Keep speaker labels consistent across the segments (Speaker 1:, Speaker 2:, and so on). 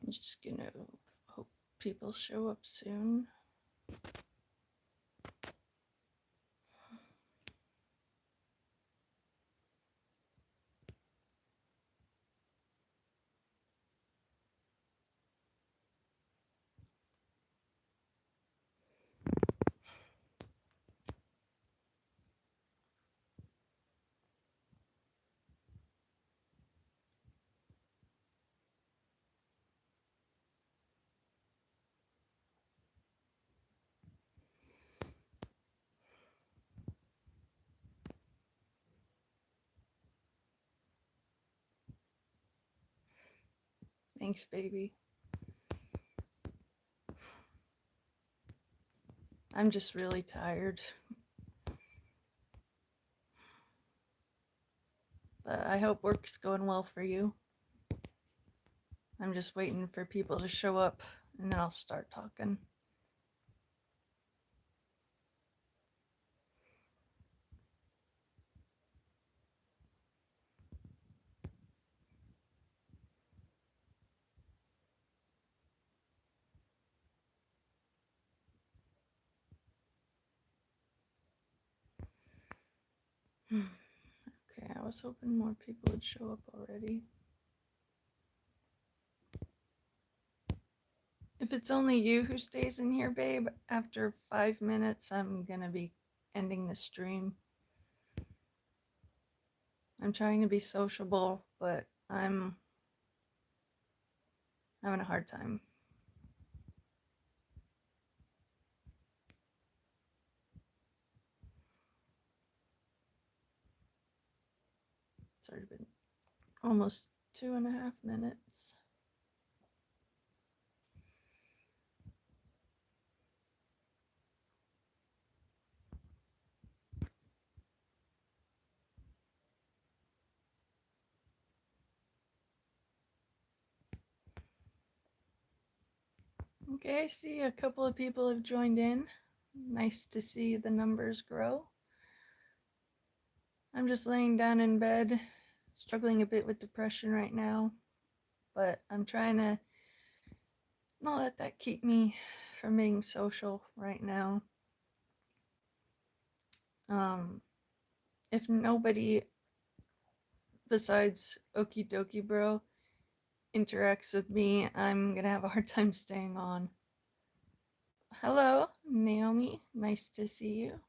Speaker 1: I'm just gonna hope people show up soon. Thanks, baby. I'm just really tired. But I hope work's going well for you. I'm just waiting for people to show up and then I'll start talking. Okay, I was hoping more people would show up already. If it's only you who stays in here, babe, after 5 minutes, I'm gonna be ending the stream. I'm trying to be sociable, but I'm having a hard time. It's already been almost 2.5 minutes. Okay, I see a couple of people have joined in. Nice to see the numbers grow. I'm just laying down in bed, struggling a bit with depression right now, but I'm trying to not let that keep me from being social right now. If nobody besides Okydokeybro interacts with me, I'm gonna have a hard time staying on. Hello, Naomi. Nice to see you.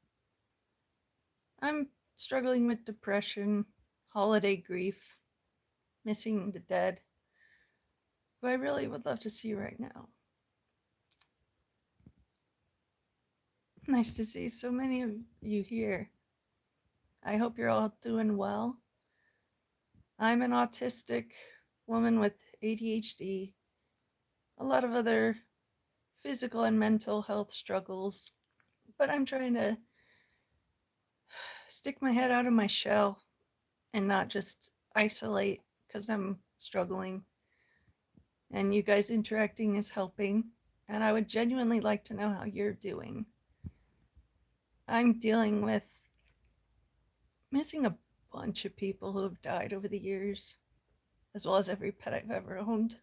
Speaker 1: I'm struggling with depression, holiday grief, missing the dead, but I really would love to see you right now. Nice to see so many of you here. I hope you're all doing well. I'm an autistic woman with ADHD, a lot of other physical and mental health struggles, but I'm trying to stick my head out of my shell and not just isolate because I'm struggling. And you guys interacting is helping. And I would genuinely like to know how you're doing. I'm dealing with missing a bunch of people who have died over the years, as well as every pet I've ever owned.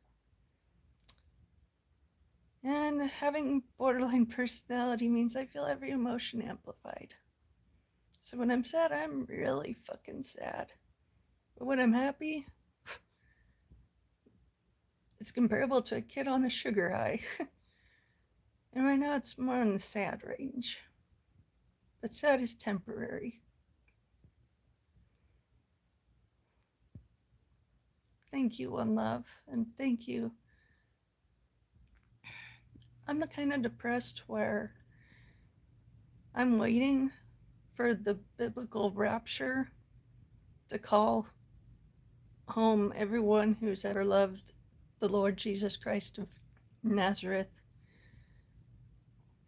Speaker 1: And having borderline personality means I feel every emotion amplified. So when I'm sad, I'm really fucking sad. But when I'm happy, it's comparable to a kid on a sugar high. And right now it's more in the sad range. But sad is temporary. Thank you, One Love, and thank you. I'm the kind of depressed where I'm waiting for the biblical rapture to call home everyone who's ever loved the Lord Jesus Christ of Nazareth.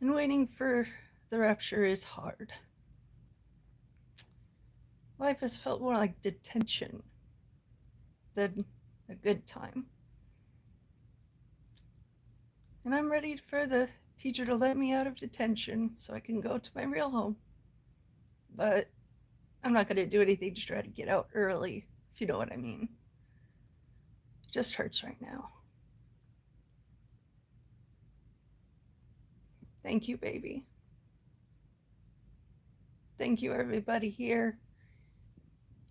Speaker 1: And waiting for the rapture is hard. Life has felt more like detention than a good time. And I'm ready for the teacher to let me out of detention so I can go to my real home. But I'm not going to do anything to try to get out early, if you know what I mean. It just hurts right now. Thank you, baby. Thank you, everybody here.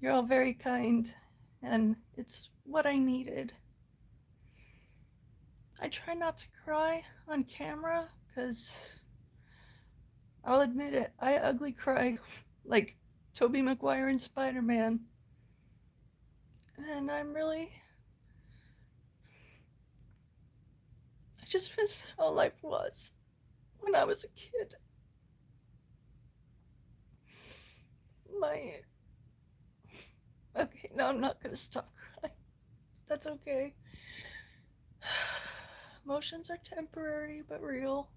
Speaker 1: You're all very kind, and it's what I needed. I try not to cry on camera because I'll admit it, I ugly cry like Tobey Maguire in Spider-Man. And I just miss how life was when I was a kid. My. Okay, now I'm not gonna stop crying. That's okay. Emotions are temporary but real.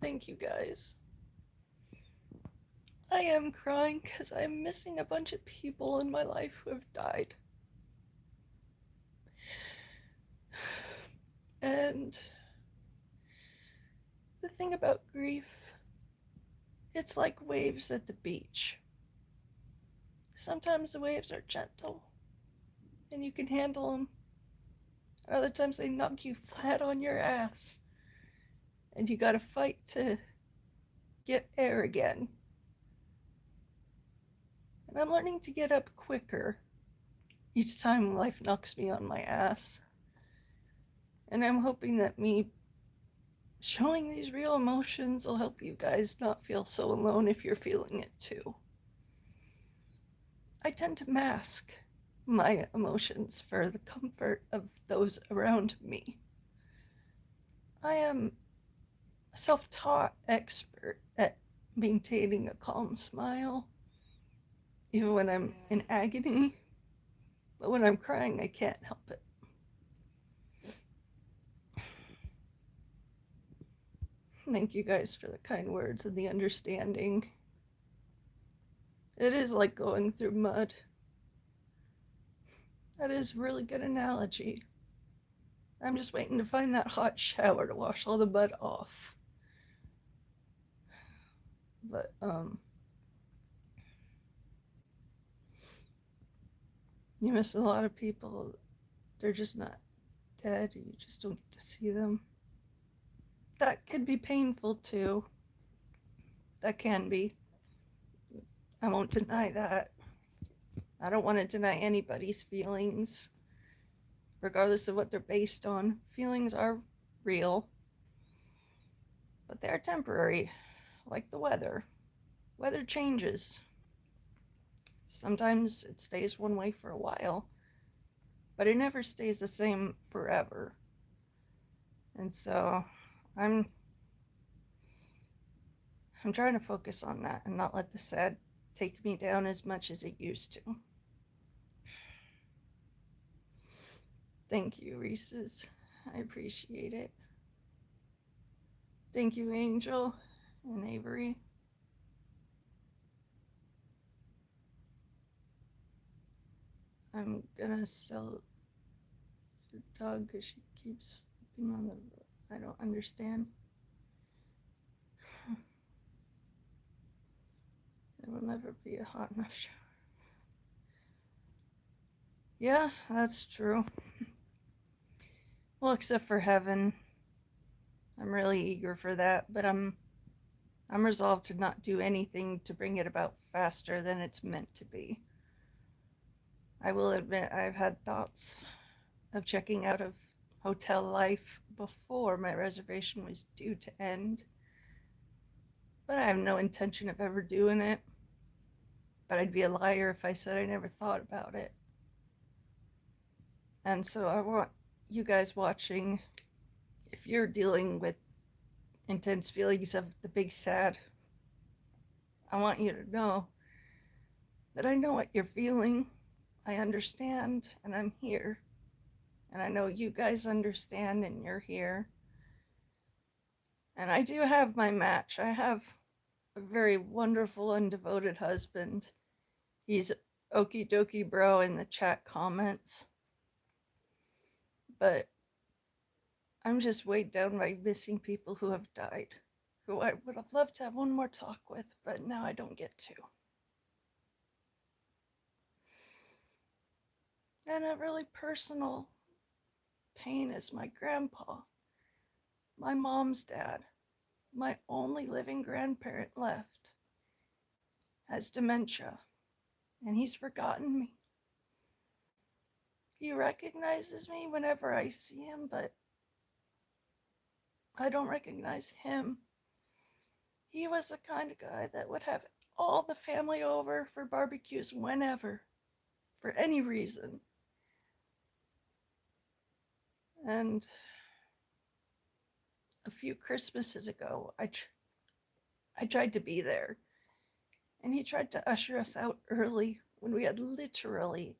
Speaker 1: Thank you guys. I am crying because I'm missing a bunch of people in my life who have died. And the thing about grief, it's like waves at the beach. Sometimes the waves are gentle and you can handle them. Other times they knock you flat on your ass and you gotta fight to get air again. And I'm learning to get up quicker each time life knocks me on my ass. And I'm hoping that me showing these real emotions will help you guys not feel so alone if you're feeling it too. I tend to mask my emotions for the comfort of those around me. I am a self-taught expert at maintaining a calm smile, even when I'm in agony. But when I'm crying, I can't help it. Thank you guys for the kind words and the understanding. It is like going through mud. That is a really good analogy. I'm just waiting to find that hot shower to wash all the mud off. But, you miss a lot of people. They're just not dead. You just don't get to see them. That could be painful too. That can be. I won't deny that. I don't want to deny anybody's feelings, regardless of what they're based on. Feelings are real, but they're temporary, like the weather. Weather changes. Sometimes it stays one way for a while, but it never stays the same forever. And so I'm trying to focus on that and not let the sad take me down as much as it used to. Thank you, Reese's. I appreciate it. Thank you, Angel and Avery. I'm gonna sell the dog because she keeps flipping on the. I don't understand. There will never be a hot enough shower. Yeah, that's true. Well, except for heaven. I'm really eager for that, but I'm resolved to not do anything to bring it about faster than it's meant to be. I will admit I've had thoughts of checking out of hotel life before my reservation was due to end, but I have no intention of ever doing it. But I'd be a liar if I said I never thought about it. And so I want you guys watching, if you're dealing with intense feelings of the big sad, I want you to know that I know what you're feeling. I understand, and I'm here. And I know you guys understand, and you're here. And I do have my match. I have a very wonderful and devoted husband. He's Okydokeybro in the chat comments. But I'm just weighed down by missing people who have died, who I would have loved to have one more talk with, but now I don't get to. And a really personal pain is my grandpa, my mom's dad, my only living grandparent left, has dementia, and he's forgotten me. He recognizes me whenever I see him, but I don't recognize him. He was the kind of guy that would have all the family over for barbecues whenever, for any reason. And a few Christmases ago, I tried to be there, and he tried to usher us out early when we had literally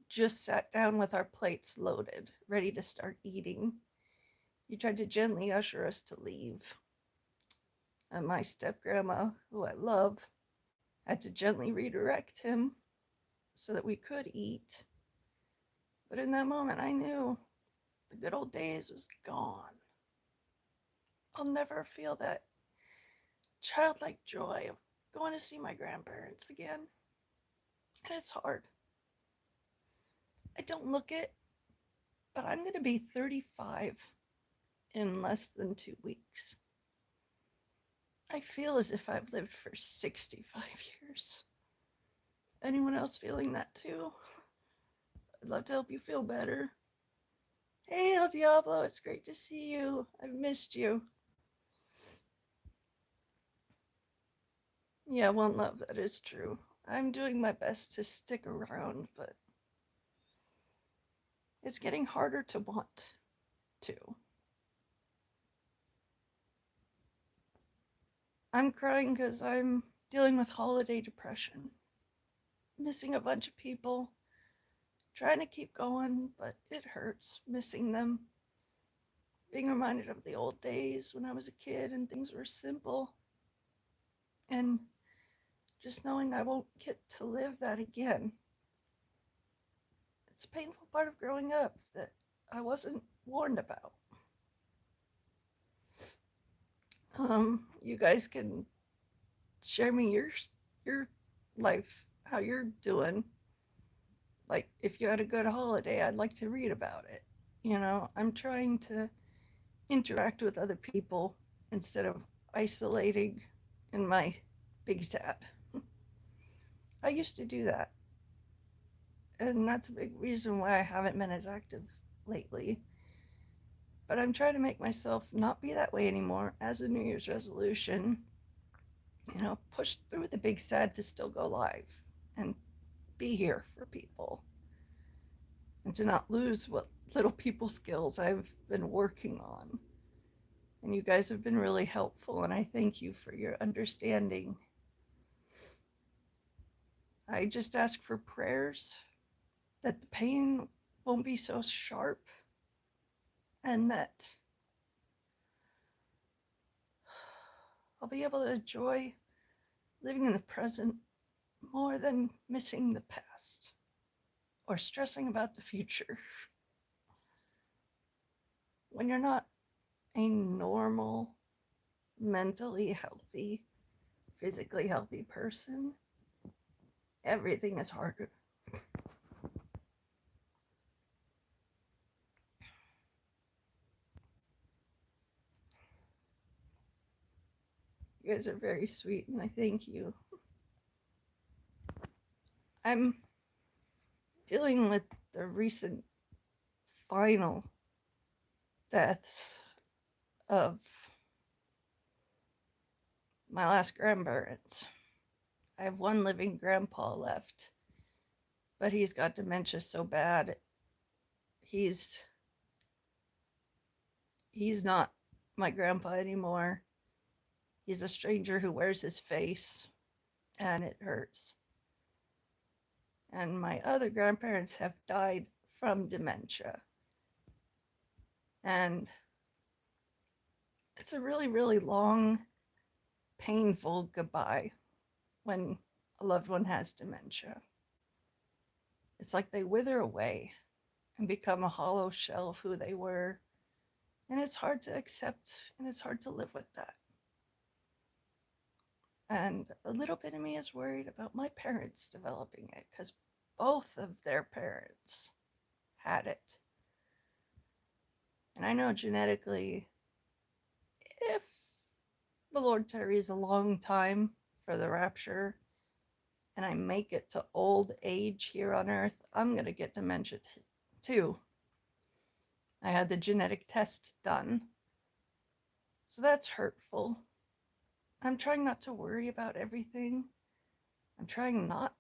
Speaker 1: just sat down with our plates loaded, ready to start eating. He tried to gently usher us to leave. And my step grandma, who I love, had to gently redirect him so that we could eat. But in that moment, I knew the good old days was gone. I'll never feel that childlike joy of going to see my grandparents again. And it's hard. I don't look it, but I'm going to be 35 in less than 2 weeks. I feel as if I've lived for 65 years. Anyone else feeling that too? I'd love to help you feel better. Hey, El Diablo, it's great to see you. I've missed you. Yeah, one love, that is true. I'm doing my best to stick around, but it's getting harder to want to. I'm crying because I'm dealing with holiday depression, missing a bunch of people, trying to keep going, but it hurts missing them. Being reminded of the old days when I was a kid and things were simple, and just knowing I won't get to live that again. It's a painful part of growing up that I wasn't warned about. You guys can share me your life, how you're doing. Like if you had a good holiday, I'd like to read about it. I'm trying to interact with other people instead of isolating in my big sad. I used to do that, and that's a big reason why I haven't been as active lately. But I'm trying to make myself not be that way anymore as a New Year's resolution. Push through the big sad to still go live and be here for people and to not lose what little people skills I've been working on. And you guys have been really helpful, and I thank you for your understanding. I just ask for prayers that the pain won't be so sharp and that I'll be able to enjoy living in the present more than missing the past or stressing about the future. When you're not a normal, mentally healthy, physically healthy person, everything is harder. You guys are very sweet, and I thank you. I'm dealing with the recent final deaths of my last grandparents. I have one living grandpa left, but he's got dementia so bad. He's not my grandpa anymore. He's a stranger who wears his face, and it hurts. And my other grandparents have died from dementia. And it's a really, really long, painful goodbye when a loved one has dementia. It's like they wither away and become a hollow shell of who they were. And it's hard to accept, and it's hard to live with that. And a little bit of me is worried about my parents developing it because both of their parents had it. And I know genetically, if the Lord tarries a long time for the rapture and I make it to old age here on earth, I'm going to get dementia too. I had the genetic test done. So that's hurtful. I'm trying not to worry about everything. I'm trying not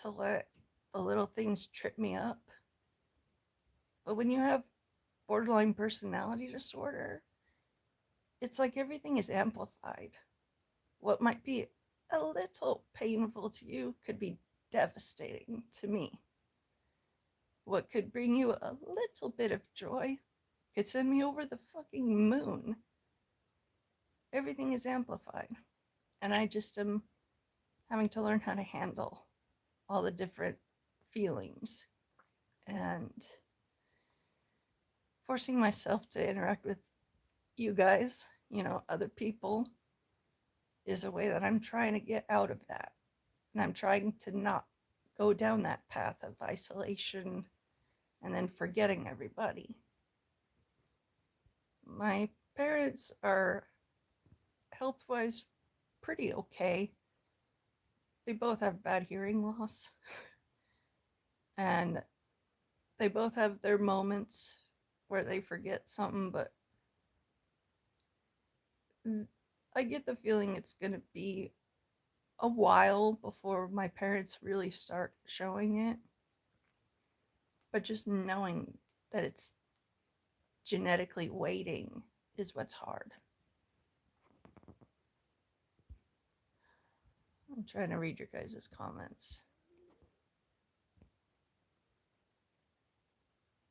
Speaker 1: to let the little things trip me up. But when you have borderline personality disorder, it's like everything is amplified. What might be a little painful to you could be devastating to me. What could bring you a little bit of joy could send me over the fucking moon. Everything is amplified. And I just am having to learn how to handle all the different feelings and forcing myself to interact with you guys, other people, is a way that I'm trying to get out of that. And I'm trying to not go down that path of isolation and then forgetting everybody. My parents are health wise pretty okay. They both have bad hearing loss. And they both have their moments where they forget something, but I get the feeling it's going to be a while before my parents really start showing it. But just knowing that it's genetically waiting is what's hard. I'm trying to read your guys' comments.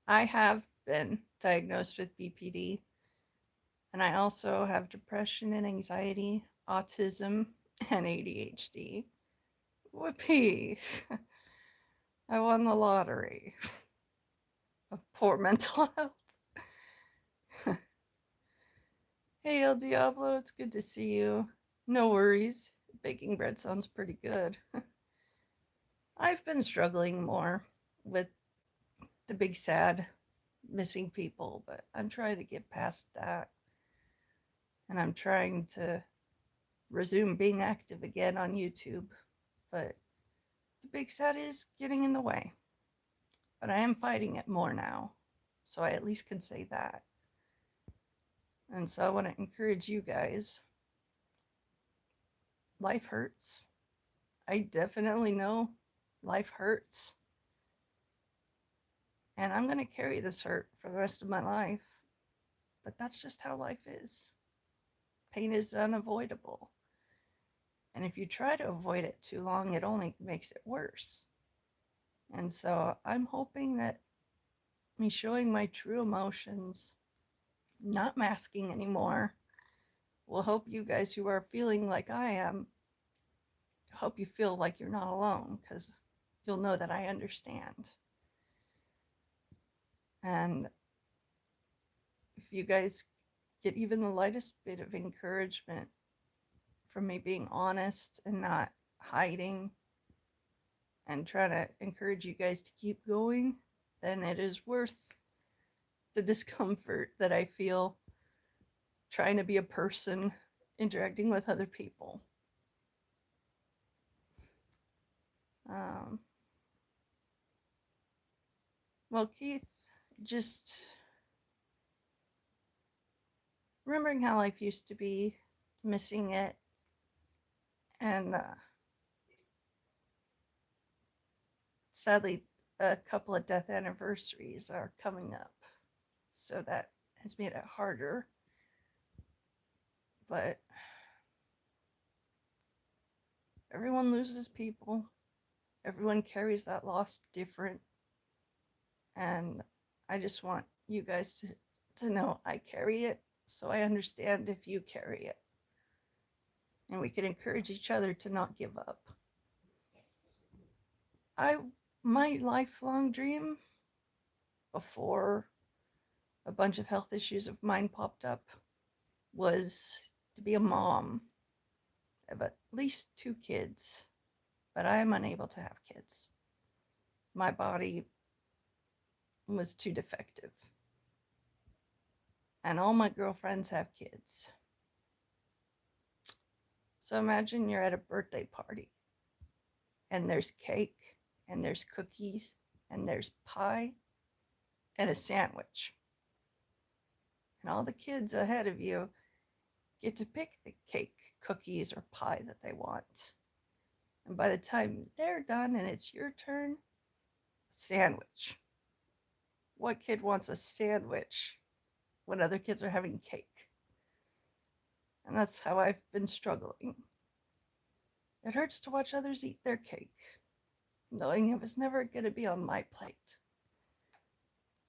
Speaker 1: I have been diagnosed with BPD, and I also have depression and anxiety, autism, and ADHD. Whoopee! I won the lottery of poor mental health. Hey, El Diablo, it's good to see you. No worries. Baking bread sounds pretty good. I've been struggling more with the big sad missing people, but I'm trying to get past that. And I'm trying to resume being active again on YouTube. But the big sad is getting in the way. But I am fighting it more now. So I at least can say that. And so I want to encourage you guys. Life hurts. I definitely know life hurts. And I'm going to carry this hurt for the rest of my life. But that's just how life is. Pain is unavoidable. And if you try to avoid it too long, it only makes it worse. And so I'm hoping that me showing my true emotions, not masking anymore, will help you guys who are feeling like I am, help you feel like you're not alone, because you'll know that I understand. And if you guys get even the lightest bit of encouragement from me being honest and not hiding and trying to encourage you guys to keep going, then it is worth the discomfort that I feel trying to be a person interacting with other people. Well, Keith, just remembering how life used to be, missing it, and sadly, a couple of death anniversaries are coming up, so that has made it harder. But everyone loses people. Everyone carries that loss different. And I just want you guys to know I carry it, so I understand if you carry it. And we can encourage each other to not give up. My lifelong dream before a bunch of health issues of mine popped up was to be a mom of at least 2 kids, but I am unable to have kids. My body was too defective. and all my girlfriends have kids. So imagine you're at a birthday party and there's cake and there's cookies and there's pie and a sandwich. And all the kids ahead of you get to pick the cake, cookies, or pie that they want. And by the time they're done and it's your turn, sandwich. What kid wants a sandwich when other kids are having cake? And that's how I've been struggling. It hurts to watch others eat their cake, knowing it was never going to be on my plate.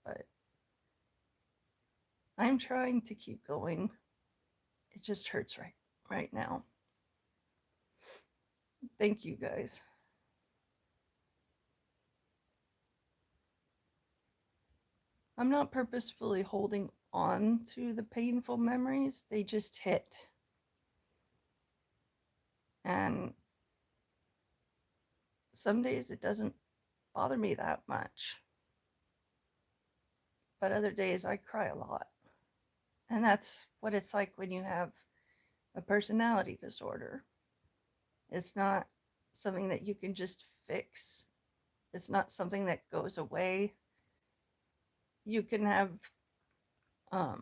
Speaker 1: But I'm trying to keep going. It just hurts right now. Thank you guys. I'm not purposefully holding on to the painful memories, they just hit. And some days it doesn't bother me that much. But other days I cry a lot. And that's what it's like when you have a personality disorder. It's not something that you can just fix. It's not something that goes away. You can have, what's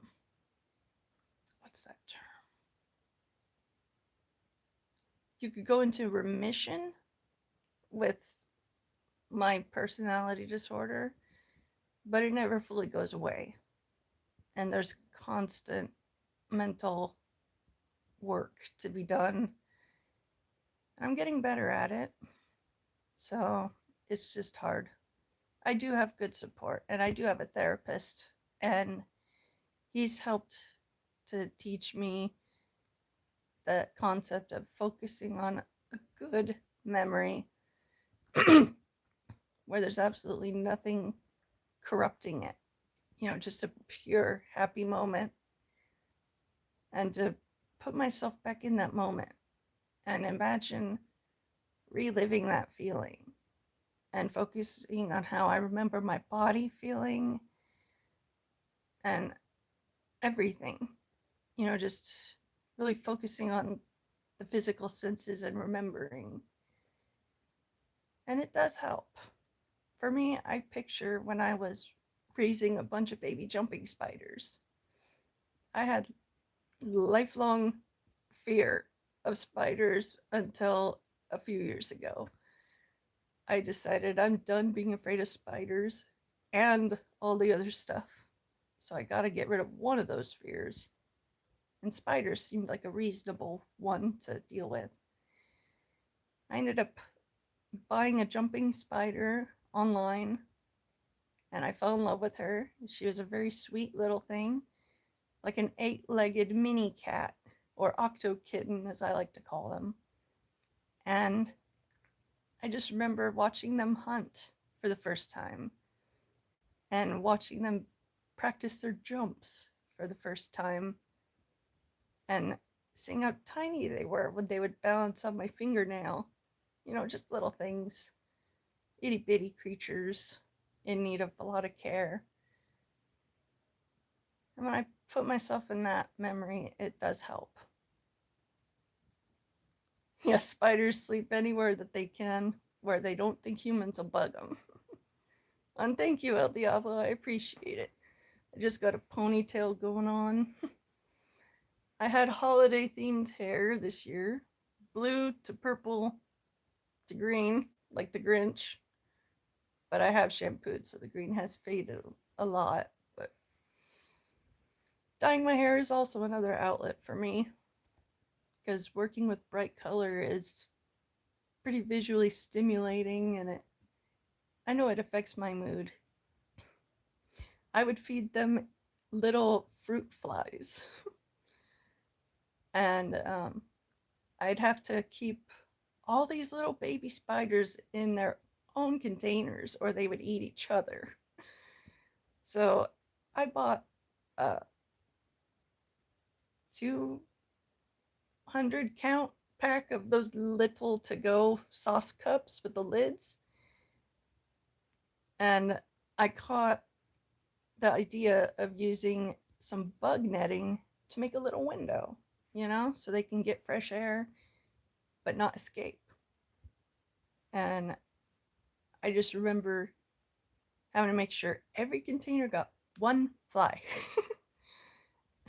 Speaker 1: that term? You could go into remission with my personality disorder, but it never fully goes away. And there's constant mental work to be done. I'm getting better at it. So it's just hard. I do have good support and I do have a therapist, and he's helped to teach me the concept of focusing on a good memory where there's absolutely nothing corrupting it. Just a pure happy moment, and to put myself back in that moment and imagine reliving that feeling and focusing on how I remember my body feeling and everything. Just really focusing on the physical senses and remembering. And it does help. For me, I picture when I was raising a bunch of baby jumping spiders. I had lifelong fear of spiders until a few years ago. I decided I'm done being afraid of spiders and all the other stuff. So I got to get rid of one of those fears. And spiders seemed like a reasonable one to deal with. I ended up buying a jumping spider online, and I fell in love with her. She was a very sweet little thing, like an 8-legged mini cat, or octo kitten as I like to call them. And I just remember watching them hunt for the first time and watching them practice their jumps for the first time and seeing how tiny they were when they would balance on my fingernail. Just little things, itty bitty creatures in need of a lot of care. And when I put myself in that memory, it does help. Yeah, spiders sleep anywhere that they can, where they don't think humans will bug them. And thank you, El Diablo, I appreciate it. I just got a ponytail going on. I had holiday themed hair this year, blue to purple to green, like the Grinch. But I have shampooed, so the green has faded a lot. But dyeing my hair is also another outlet for me, because working with bright color is pretty visually stimulating, and I know it affects my mood. I would feed them little fruit flies, and I'd have to keep all these little baby spiders in their own containers, or they would eat each other. So I bought a 200 count pack of those little to go sauce cups with the lids. And I caught the idea of using some bug netting to make a little window, so they can get fresh air but not escape. And I just remember having to make sure every container got one fly.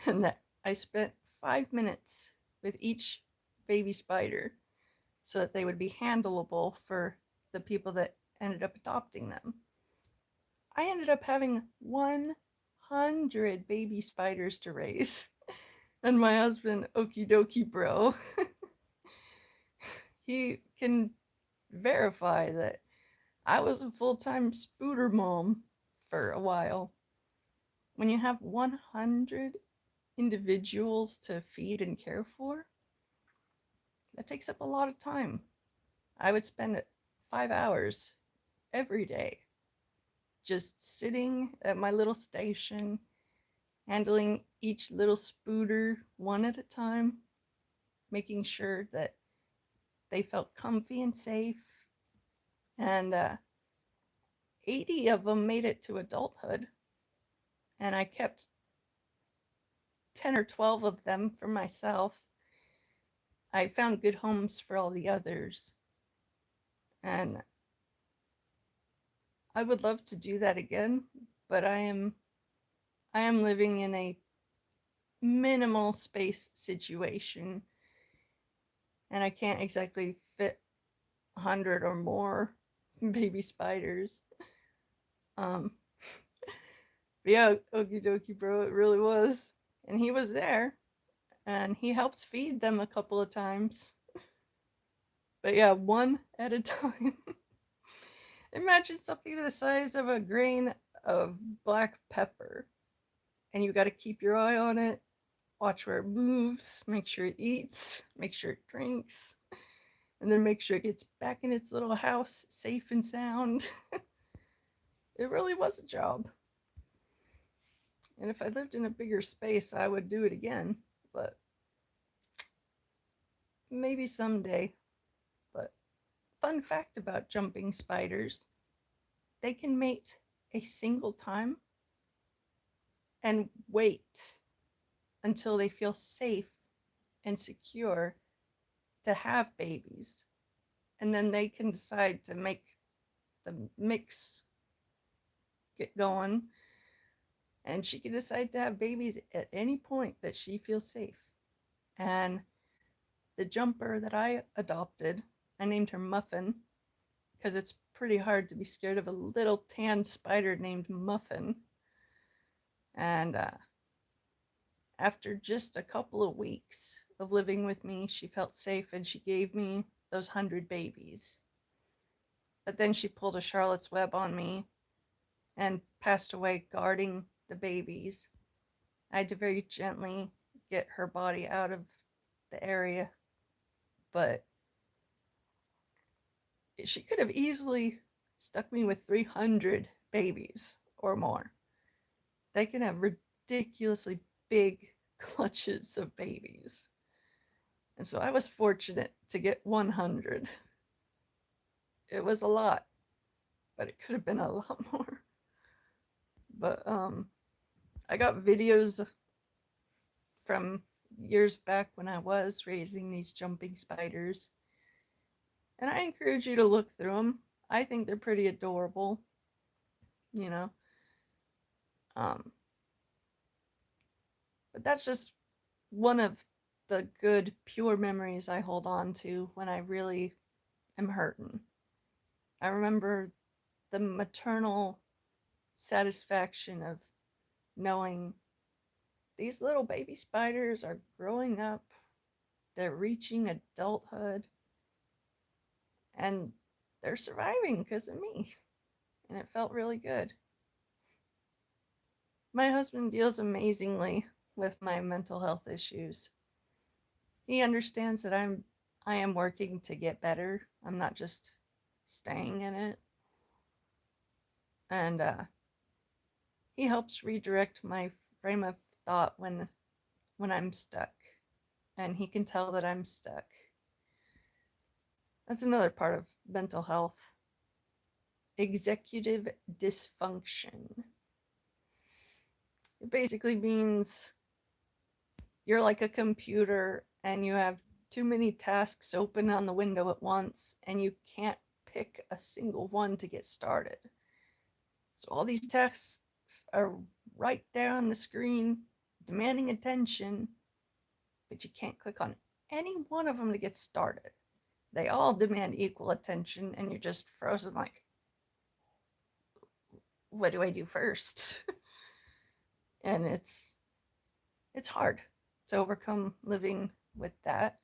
Speaker 1: And that I spent 5 minutes with each baby spider so that they would be handleable for the people that ended up adopting them. I ended up having 100 baby spiders to raise. And my husband, Okydokeybro, he can verify that I was a full-time spooder mom for a while. When you have 100 individuals to feed and care for, that takes up a lot of time. I would spend 5 hours every day just sitting at my little station, handling each little spooder one at a time, making sure that they felt comfy and safe. And 80 of them made it to adulthood. And I kept 10 or 12 of them for myself. I found good homes for all the others. And I would love to do that again, but I am living in a minimal space situation, and I can't exactly fit 100 or more baby spiders. But yeah, Okydokeybro, it really was. And he was there, and he helped feed them a couple of times. But yeah, one at a time. Imagine something the size of a grain of black pepper, and you got to keep your eye on it, watch where it moves, make sure it eats, make sure it drinks, and then make sure it gets back in its little house safe and sound. It really was a job. And if I lived in a bigger space, I would do it again. But maybe someday. But fun fact about jumping spiders, they can mate a single time and wait until they feel safe and secure to have babies. And then they can decide to make the mix get going. And she can decide to have babies at any point that she feels safe. And the jumper that I adopted, I named her Muffin, because it's pretty hard to be scared of a little tan spider named Muffin. And after just a couple of weeks of living with me, she felt safe and she gave me those 100 babies. But then she pulled a Charlotte's Web on me and passed away guarding the babies. I had to very gently get her body out of the area, but she could have easily stuck me with 300 babies or more. They can have ridiculously big clutches of babies. And so I was fortunate to get 100. It was a lot, but it could have been a lot more. But I got videos from years back when I was raising these jumping spiders, and I encourage you to look through them. I think they're pretty adorable, you know. Um, but that's just one of the good, pure memories I hold on to when I really am hurting. I remember the maternal satisfaction of knowing these little baby spiders are growing up, they're reaching adulthood, and they're surviving because of me. And it felt really good. My husband deals amazingly with my mental health issues. He understands that I am working to get better. I'm not just staying in it. And he helps redirect my frame of thought when I'm stuck. And he can tell that I'm stuck. That's another part of mental health. Executive dysfunction. It basically means you're like a computer and you have too many tasks open on the window at once and you can't pick a single one to get started. So all these tasks are right there on the screen demanding attention, but you can't click on any one of them to get started. They all demand equal attention and you're just frozen like, what do I do first? And it's hard to overcome living with that.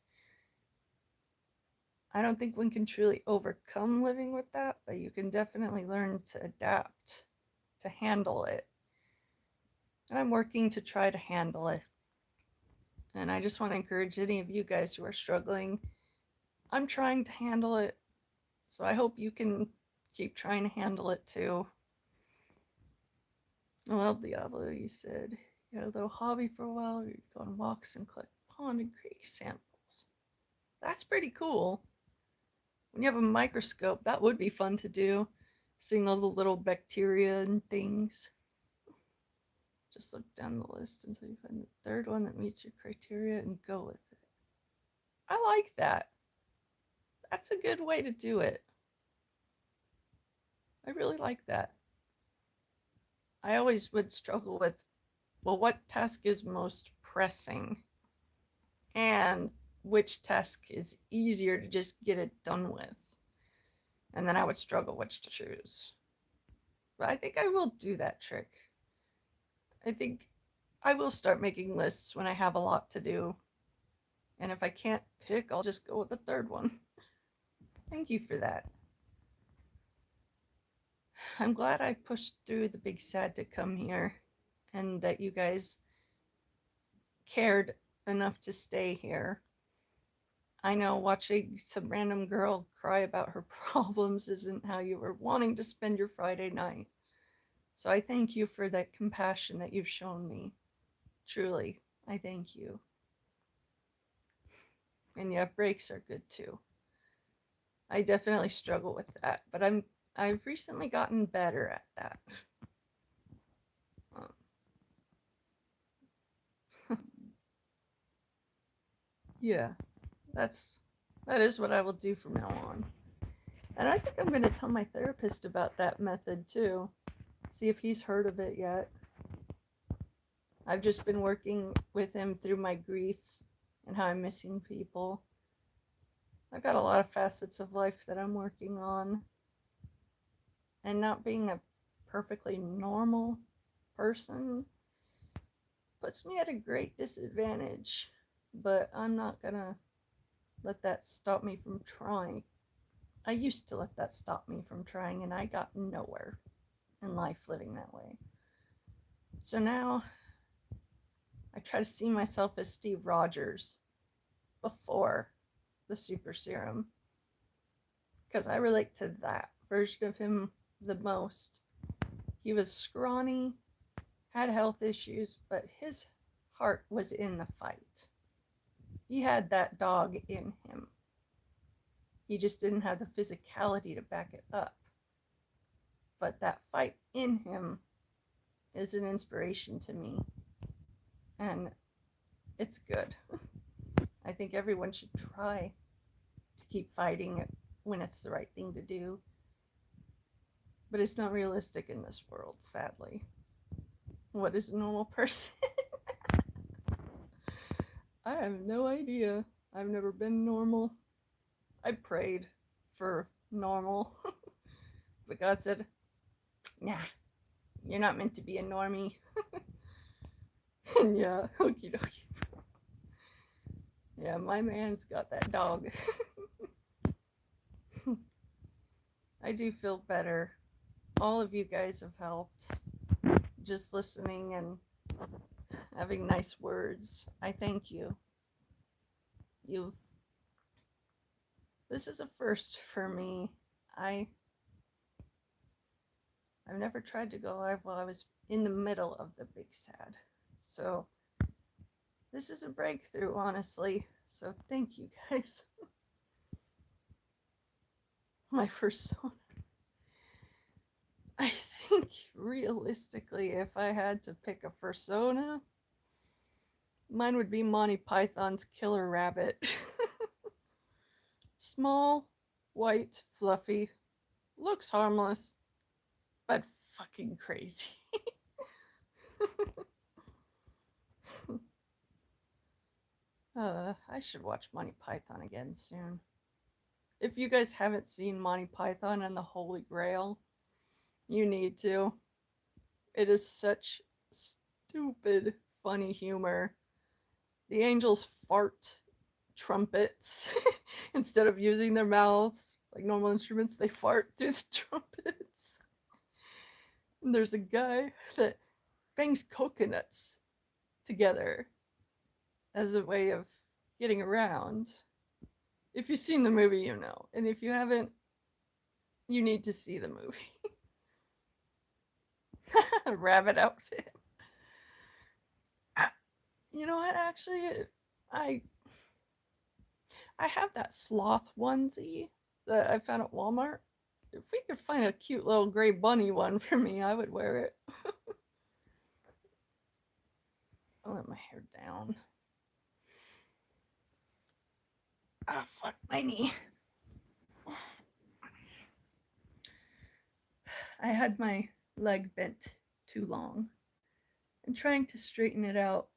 Speaker 1: I don't think one can truly overcome living with that, but you can definitely learn to adapt, to handle it. And I'm working to try to handle it. And I just want to encourage any of you guys who are struggling. I'm trying to handle it. So I hope you can keep trying to handle it too. Well, Diablo, you said you had a little hobby for a while. You'd go on walks and collect pond and creek samples. That's pretty cool. When you have a microscope, that would be fun to do. Seeing all the little bacteria and things. Just look down the list until you find the third one that meets your criteria and go with it. I like that. That's a good way to do it. I really like that. I always would struggle with, well, what task is most pressing? And which task is easier to just get it done with? And then I would struggle which to choose. But I think I will do that trick. I think I will start making lists when I have a lot to do. And if I can't pick, I'll just go with the third one. Thank you for that. I'm glad I pushed through the big sad to come here and that you guys cared enough to stay here. I know watching some random girl cry about her problems isn't how you were wanting to spend your Friday night. So I thank you for that compassion that you've shown me. Truly, I thank you. And yeah, breaks are good too. I definitely struggle with that, but I've recently gotten better at that. Yeah, that is what I will do from now on. And I think I'm going to tell my therapist about that method too. See if he's heard of it yet. I've just been working with him through my grief and how I'm missing people. I've got a lot of facets of life that I'm working on. And not being a perfectly normal person puts me at a great disadvantage. But I'm not going to let that stop me from trying. I used to let that stop me from trying, and I got nowhere in life living that way. So now I try to see myself as Steve Rogers before the super serum, because I relate to that version of him the most. He was scrawny, had health issues, but his heart was in the fight. He had that dog in him. He just didn't have the physicality to back it up. But that fight in him is an inspiration to me. And it's good. I think everyone should try to keep fighting it when it's the right thing to do. But it's not realistic in this world, sadly. What is a normal person? I have no idea. I've never been normal. I prayed for normal. But God said, nah, you're not meant to be a normie. And yeah, Okydokeybro. Yeah, my man's got that dog. I do feel better. All of you guys have helped. Just listening and having nice words. I thank you. This is a first for me. I've never tried to go live while I was in the middle of the big sad. So this is a breakthrough, honestly. So thank you guys. My persona. I think realistically, if I had to pick a persona, mine would be Monty Python's Killer Rabbit. Small, white, fluffy, looks harmless, but fucking crazy. I should watch Monty Python again soon. If you guys haven't seen Monty Python and the Holy Grail, you need to. It is such stupid, funny humor. The angels fart trumpets instead of using their mouths like normal instruments. They fart through the trumpets. And there's a guy that bangs coconuts together as a way of getting around. If you've seen the movie, you know. And if you haven't, you need to see the movie. Rabbit outfit. You know what? Actually, I have that sloth onesie that I found at Walmart. If we could find a cute little gray bunny one for me, I would wear it. I'll let my hair down. Ah, fuck my knee. I had my leg bent too long, and trying to straighten it out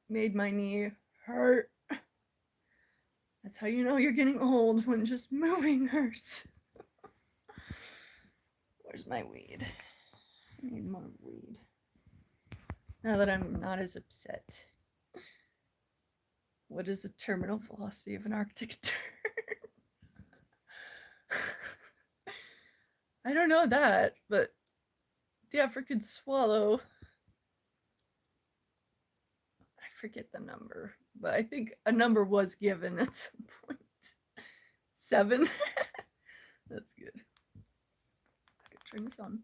Speaker 1: made my knee hurt. That's how you know you're getting old, when just moving hurts. Where's my weed? I need more weed. Now that I'm not as upset. What is the terminal velocity of an Arctic tern? I don't know that, but the African swallow, I forget the number, but I think a number was given at some point. 7? That's good. I could turn this on.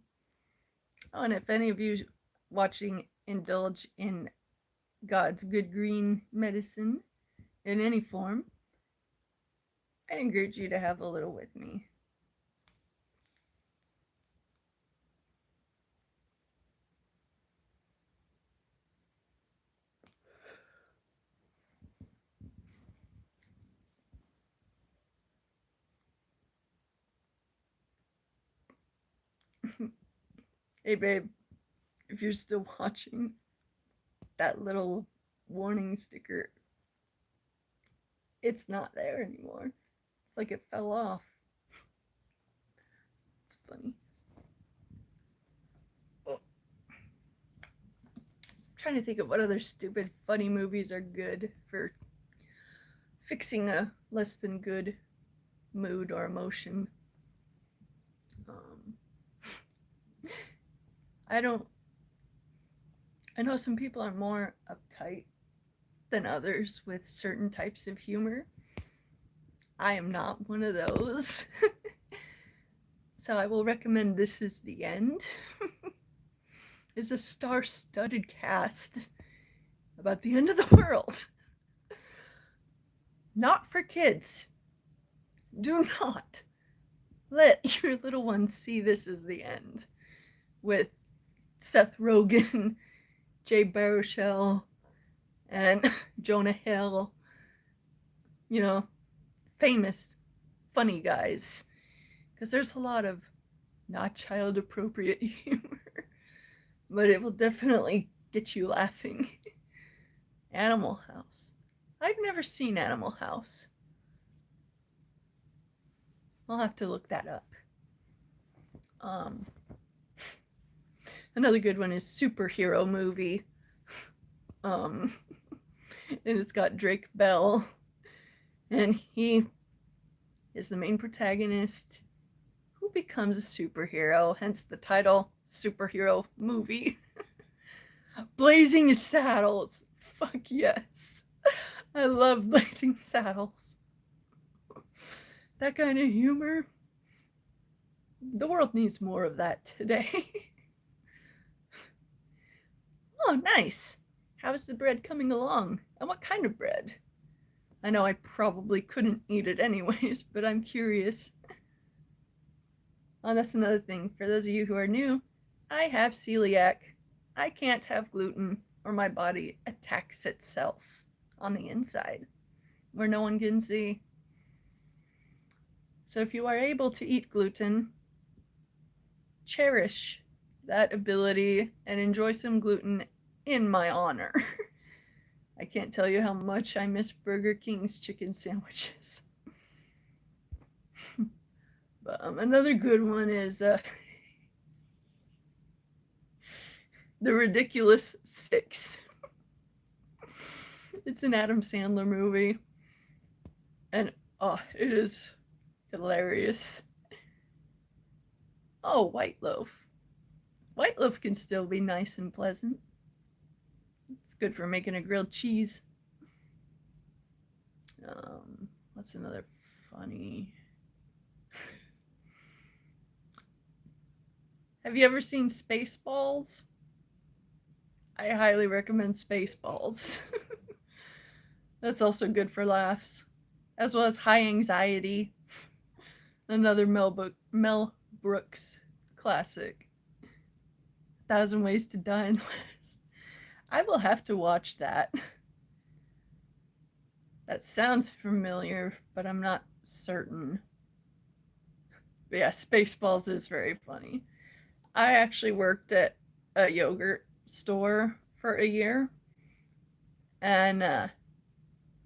Speaker 1: Oh, and if any of you watching indulge in God's good green medicine in any form, I encourage you to have a little with me. Hey babe, if you're still watching, that little warning sticker, it's not there anymore. It's like it fell off. It's funny. Oh. I'm trying to think of what other stupid funny movies are good for fixing a less than good mood or emotion. I know some people are more uptight than others with certain types of humor. I am not one of those. So I will recommend This Is the End. It's a star-studded cast about the end of the world. Not for kids. Do not let your little ones see This Is the End with Seth Rogen, Jay Baruchel, and Jonah Hill. You know, famous, funny guys. Because there's a lot of not child-appropriate humor, but it will definitely get you laughing. Animal House. I've never seen Animal House. I'll have to look that up. Another good one is Superhero Movie. And it's got Drake Bell, and he is the main protagonist who becomes a superhero, hence the title, Superhero Movie. Blazing Saddles. Fuck yes. I love Blazing Saddles. That kind of humor. The world needs more of that today. Oh, nice. How's the bread coming along? And what kind of bread? I know I probably couldn't eat it anyways, but I'm curious. Oh, that's another thing. For those of you who are new, I have celiac. I can't have gluten or my body attacks itself on the inside where no one can see. So if you are able to eat gluten, cherish that ability and enjoy some gluten in my honor. I can't tell you how much I miss Burger King's chicken sandwiches. But another good one is The Ridiculous Six. It's an Adam Sandler movie, and it is hilarious. Oh, white loaf. White loaf can still be nice and pleasant. It's good for making a grilled cheese. What's another funny? Have you ever seen Spaceballs? I highly recommend Spaceballs. That's also good for laughs, as well as High Anxiety, another Mel Brooks classic. 1,000 Ways to Die in Less. I will have to watch that. That sounds familiar, but I'm not certain. But yeah, Spaceballs is very funny. I actually worked at a yogurt store for a year, and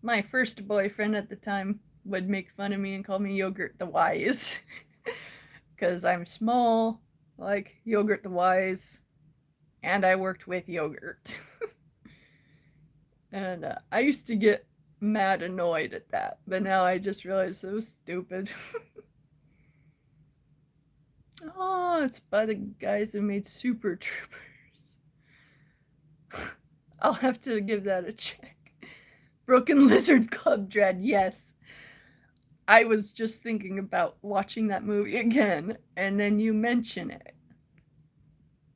Speaker 1: my first boyfriend at the time would make fun of me and call me Yogurt the Wise because I'm small, like Yogurt the Wise, and I worked with yogurt. And I used to get mad annoyed at that, but now I just realized it was stupid. Oh, it's by the guys who made Super Troopers. I'll have to give that a check. Broken Lizard Club Dread, yes. I was just thinking about watching that movie again, and then you mention it.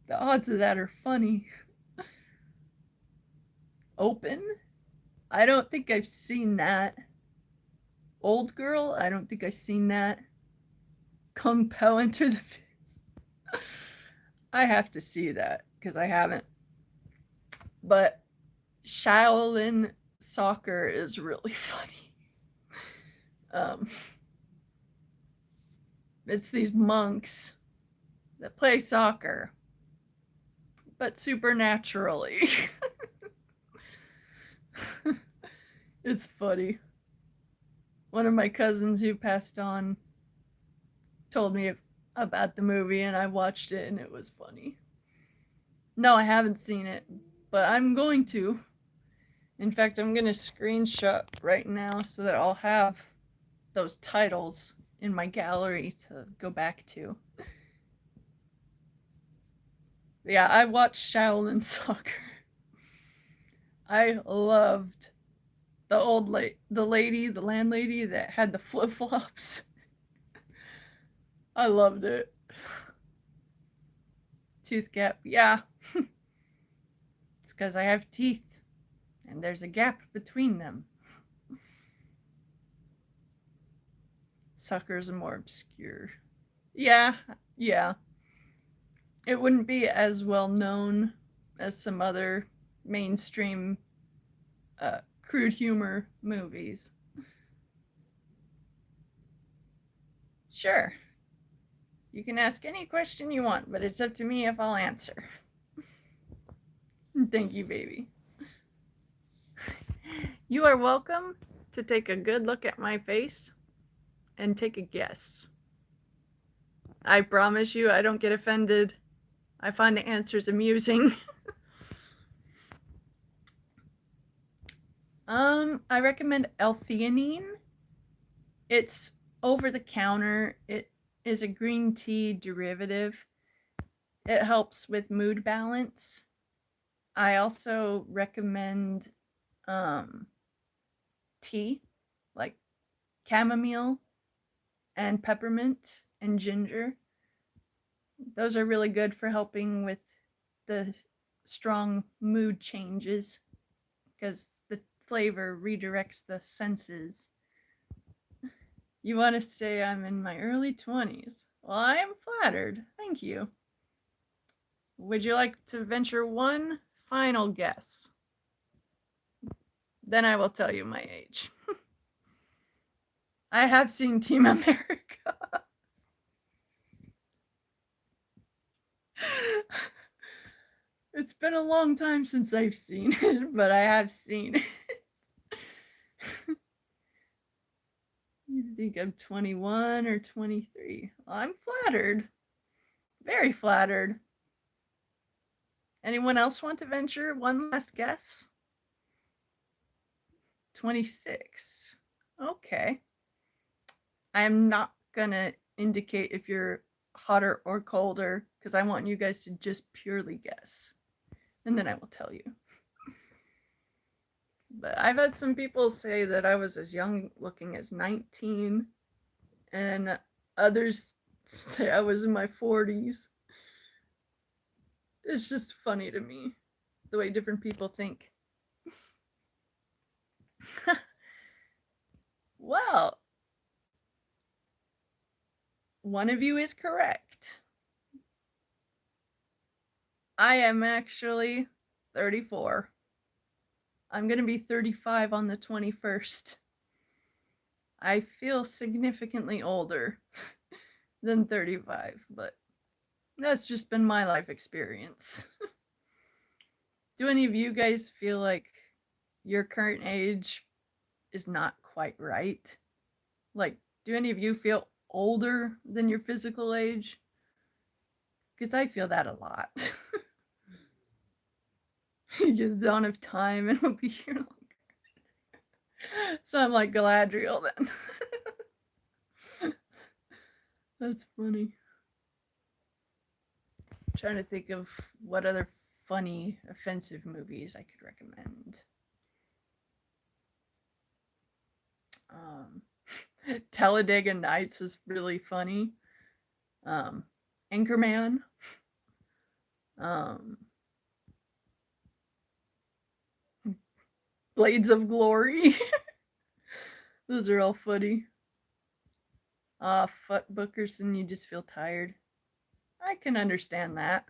Speaker 1: The odds of that are funny. Open? I don't think I've seen that. Old Girl? I don't think I've seen that. Kung Pao Enter the Fist. I have to see that because I haven't. But Shaolin Soccer is really funny. It's these monks that play soccer, but supernaturally. It's funny. One of my cousins who passed on told me about the movie, and I watched it, and it was funny. No, I haven't seen it, but I'm going to. In fact, I'm going to screenshot right now so that I'll have those titles in my gallery to go back to. Yeah, I watched Shaolin Soccer. I loved the the landlady that had the flip-flops. I loved it. Tooth gap, yeah. It's because I have teeth, and there's a gap between them. Suckers are more obscure. Yeah. It wouldn't be as well known as some other mainstream crude humor movies. Sure. You can ask any question you want, but it's up to me if I'll answer. Thank you, baby. You are welcome to take a good look at my face and take a guess. I promise you I don't get offended. I find the answers amusing. I recommend L-theanine. It's over the counter. It is a green tea derivative. It helps with mood balance. I also recommend tea, like chamomile and peppermint and ginger. Those are really good for helping with the strong mood changes because the flavor redirects the senses. You want to say I'm in my early 20s? Well, I am flattered. Thank you. Would you like to venture one final guess? Then I will tell you my age. I have seen Team America. It's been a long time since I've seen it, but I have seen it. You think I'm 21 or 23? I'm flattered. Very flattered. Anyone else want to venture one last guess? 26. Okay. I am not gonna indicate if you're hotter or colder because I want you guys to just purely guess. And then I will tell you. But I've had some people say that I was as young looking as 19, and others say I was in my 40s. It's just funny to me the way different people think. Well, one of you is correct. I am actually 34. I'm going to be 35 on the 21st. I feel significantly older than 35, but that's just been my life experience. Do any of you guys feel like your current age is not quite right? Like, do any of you feel older than your physical age? Because I feel that a lot. You don't have time and it'll be here longer. So I'm like Galadriel then. That's funny. I'm trying to think of what other funny, offensive movies I could recommend. Talladega Nights is really funny. Anchorman. Blades of Glory. Those are all funny. Fuck Bookerson, you just feel tired. I can understand that.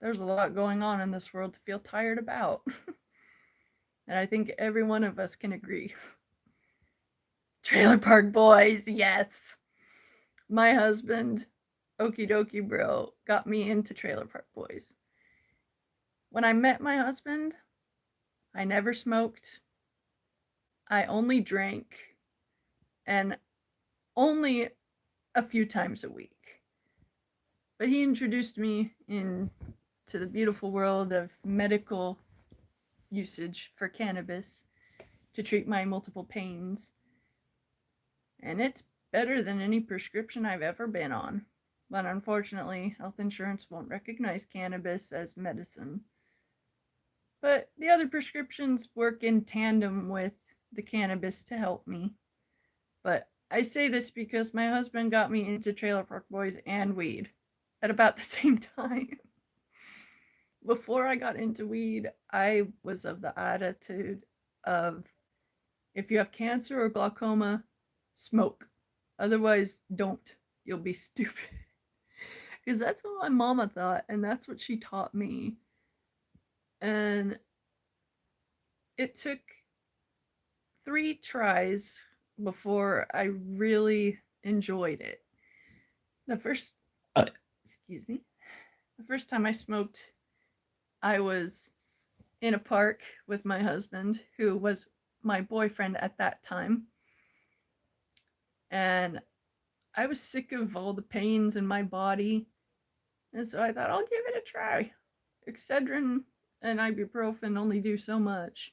Speaker 1: There's a lot going on in this world to feel tired about. And I think every one of us can agree. Trailer Park Boys, yes. My husband, Okydokeybro, got me into Trailer Park Boys. When I met my husband, I never smoked. I only drank, and only a few times a week. But he introduced me into the beautiful world of medical usage for cannabis to treat my multiple pains. And it's better than any prescription I've ever been on. But unfortunately, health insurance won't recognize cannabis as medicine. But the other prescriptions work in tandem with the cannabis to help me. But I say this because my husband got me into Trailer Park Boys and weed at about the same time. Before I got into weed, I was of the attitude of if you have cancer or glaucoma, smoke. Otherwise, don't. You'll be stupid. Because that's what my mama thought, and that's what she taught me. And it took 3 tries before I really enjoyed it. The first time I smoked, I was in a park with my husband, who was my boyfriend at that time. And I was sick of all the pains in my body. And so I thought, I'll give it a try. Excedrin and ibuprofen only do so much.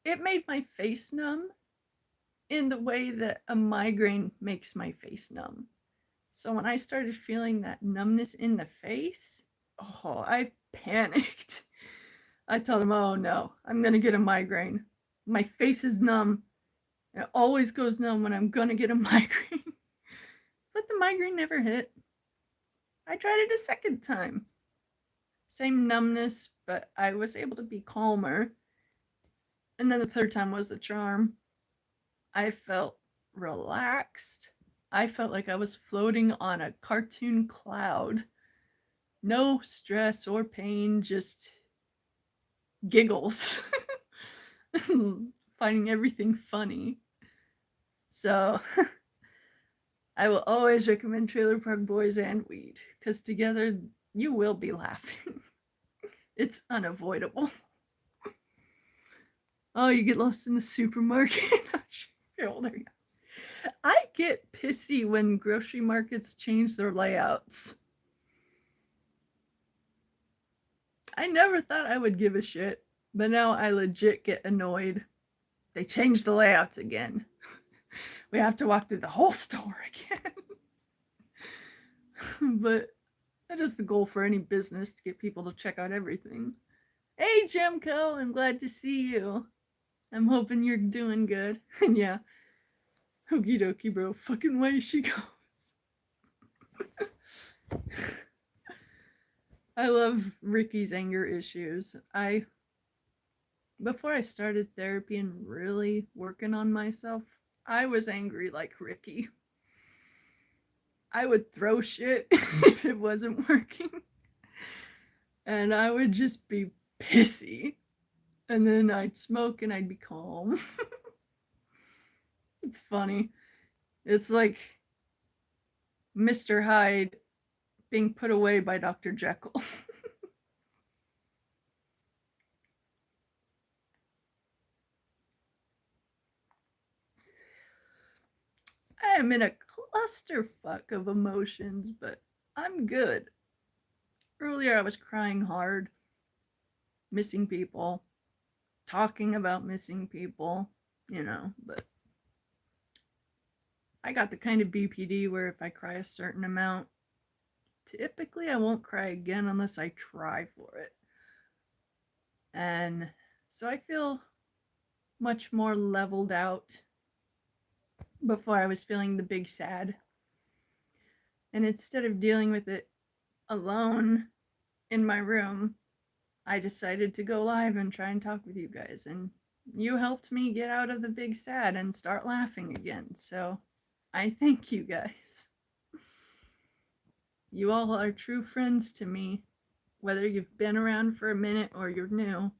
Speaker 1: It made my face numb in the way that a migraine makes my face numb. So when I started feeling that numbness in the face, I panicked. I told him, oh no, I'm going to get a migraine. My face is numb. It always goes numb when I'm going to get a migraine. But the migraine never hit. I tried it a second time. Same numbness, but I was able to be calmer. And then the third time was the charm. I felt relaxed. I felt like I was floating on a cartoon cloud. No stress or pain, just giggles. Finding everything funny. So I will always recommend Trailer Park Boys and Weed, because together you will be laughing. It's unavoidable. Oh, you get lost in the supermarket. I get pissy when grocery markets change their layouts. I never thought I would give a shit, but now I legit get annoyed. They changed the layouts again. We have to walk through the whole store again. But that is the goal for any business, to get people to check out everything. Hey, Jemco, I'm glad to see you. I'm hoping you're doing good. And yeah, Okydokeybro, fucking way she goes. I love Ricky's anger issues. Before I started therapy and really working on myself, I was angry like Ricky. I would throw shit if it wasn't working. And I would just be pissy. And then I'd smoke and I'd be calm. It's funny. It's like Mr. Hyde being put away by Dr. Jekyll. I am in a clusterfuck of emotions, but I'm good. Earlier I was crying hard, missing people, talking about missing people, but I got the kind of BPD where if I cry a certain amount, typically I won't cry again unless I try for it. And so I feel much more leveled out. Before I was feeling the big sad. And instead of dealing with it alone in my room, I decided to go live and try and talk with you guys. And you helped me get out of the big sad and start laughing again. So I thank you guys. You all are true friends to me, whether you've been around for a minute or you're new.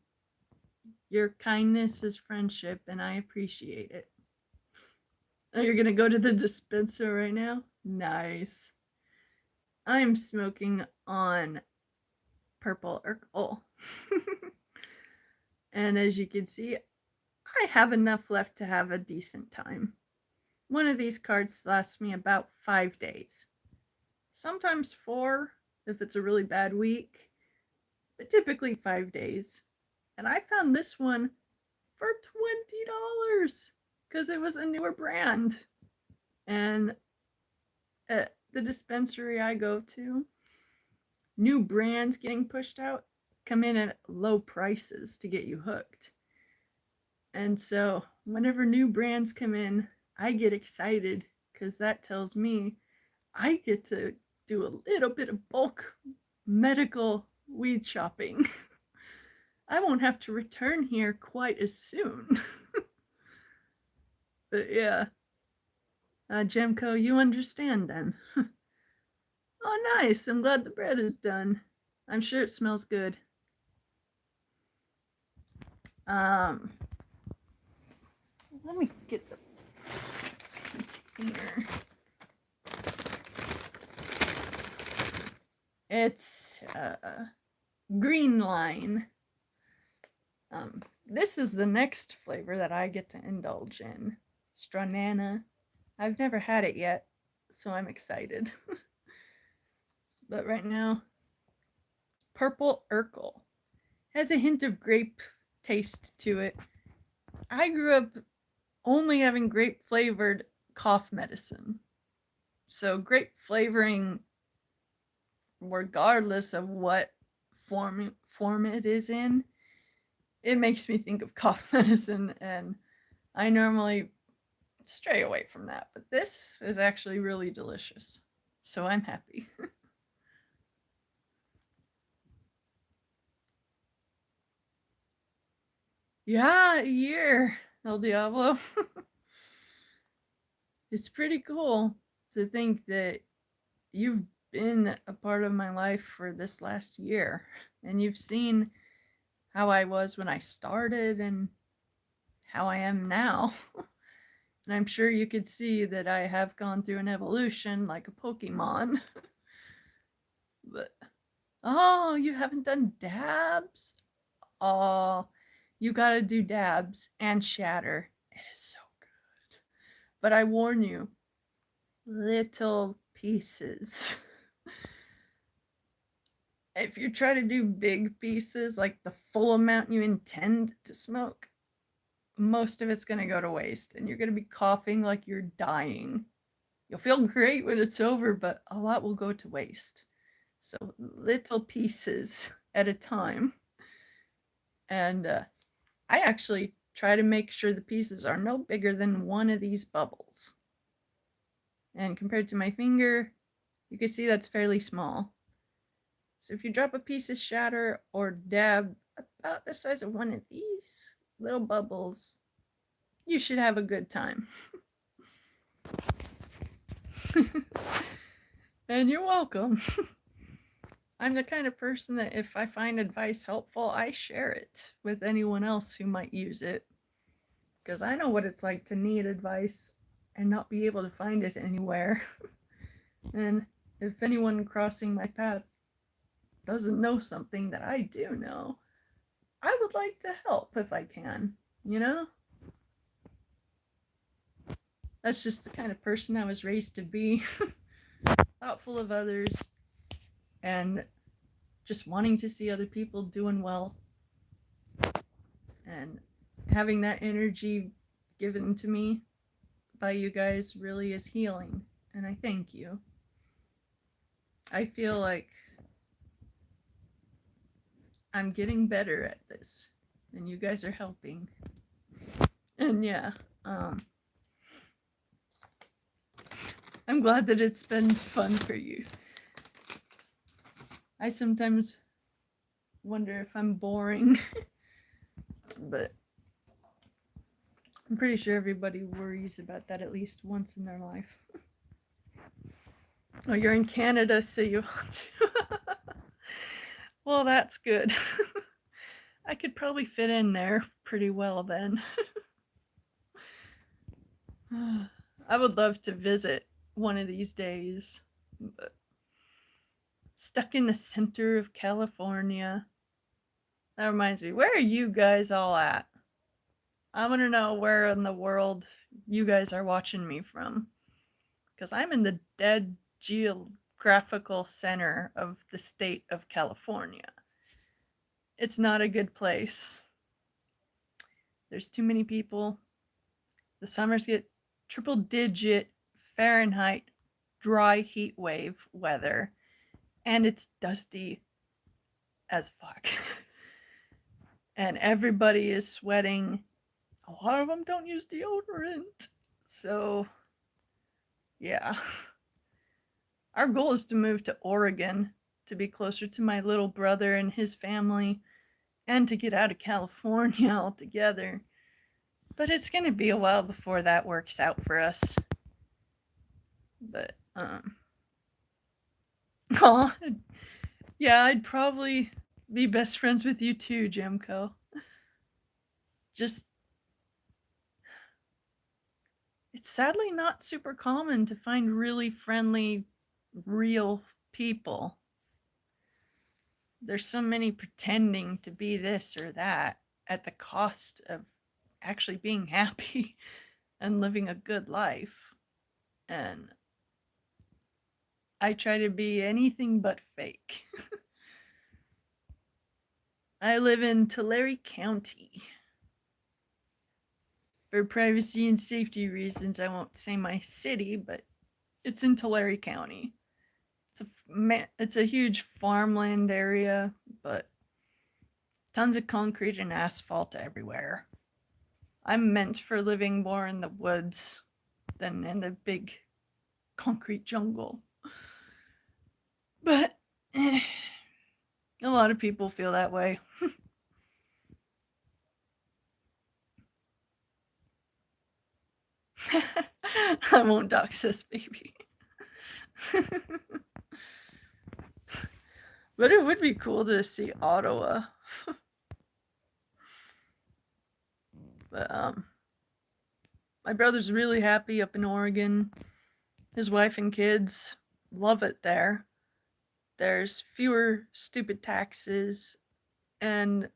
Speaker 1: Your kindness is friendship, and I appreciate it. Oh, you're gonna go to the dispenser right now? Nice. I'm smoking on Purple Urkel. And as you can see, I have enough left to have a decent time. One of these cards lasts me about 5 days. Sometimes 4 if it's a really bad week, but typically 5 days. And I found this one for $20 because it was a newer brand. And at the dispensary I go to, new brands getting pushed out come in at low prices to get you hooked. And so whenever new brands come in, I get excited because that tells me I get to do a little bit of bulk medical weed shopping. I won't have to return here quite as soon. But yeah, Jemco, you understand then. Oh, nice. I'm glad the bread is done. I'm sure it smells good. Let me get the container. It's green line. This is the next flavor that I get to indulge in. Stranana. I've never had it yet, so I'm excited. But right now, Purple Urkel has a hint of grape taste to it. I grew up only having grape flavored cough medicine. So grape flavoring, regardless of what form it is in, it makes me think of cough medicine, and I normally stray away from that. But this is actually really delicious, so I'm happy. Yeah, a year, El Diablo. It's pretty cool to think that you've been a part of my life for this last year, and you've seen how I was when I started and how I am now. And I'm sure you could see that I have gone through an evolution like a Pokemon. But oh, you haven't done dabs? Oh, you gotta do dabs and shatter. It is so good. But I warn you, little pieces. If you try to do big pieces, like the full amount you intend to smoke, most of it's gonna go to waste and you're gonna be coughing like you're dying. You'll feel great when it's over, but a lot will go to waste. So little pieces at a time. And I actually try to make sure the pieces are no bigger than one of these bubbles. And compared to my finger, you can see that's fairly small. So if you drop a piece of shatter or dab about the size of one of these little bubbles, you should have a good time. And you're welcome. I'm the kind of person that if I find advice helpful, I share it with anyone else who might use it. Because I know what it's like to need advice and not be able to find it anywhere. And if anyone crossing my path doesn't know something that I do know, I would like to help if I can, you know? That's just the kind of person I was raised to be. Thoughtful of others and just wanting to see other people doing well. And having that energy given to me by you guys really is healing. And I thank you. I feel like I'm getting better at this. And you guys are helping. And yeah, I'm glad that it's been fun for you. I sometimes wonder if I'm boring, but I'm pretty sure everybody worries about that at least once in their life. Oh, you're in Canada, so you want to. Well, that's good. I could probably fit in there pretty well then. I would love to visit one of these days, but stuck in the center of California. That reminds me, where are you guys all at? I want to know where in the world you guys are watching me from. Because I'm in the dead geographical center of the state of California. It's not a good place. There's too many people. The summers get triple digit Fahrenheit dry heat wave weather. And it's dusty as fuck. And everybody is sweating. A lot of them don't use deodorant. So, yeah. Our goal is to move to Oregon to be closer to my little brother and his family and to get out of California altogether. But it's going to be a while before that works out for us. But, aw, yeah, I'd probably be best friends with you too, Jimco. Just, it's sadly not super common to find really friendly, real people. There's so many pretending to be this or that at the cost of actually being happy and living a good life. And I try to be anything but fake. I live in Tulare County. For privacy and safety reasons, I won't say my city, but it's in Tulare County. It's a huge farmland area, but tons of concrete and asphalt everywhere. I'm meant for living more in the woods than in the big concrete jungle. But a lot of people feel that way. I won't dox this baby. But it would be cool to see Ottawa. But my brother's really happy up in Oregon. His wife and kids love it there. There's fewer stupid taxes, and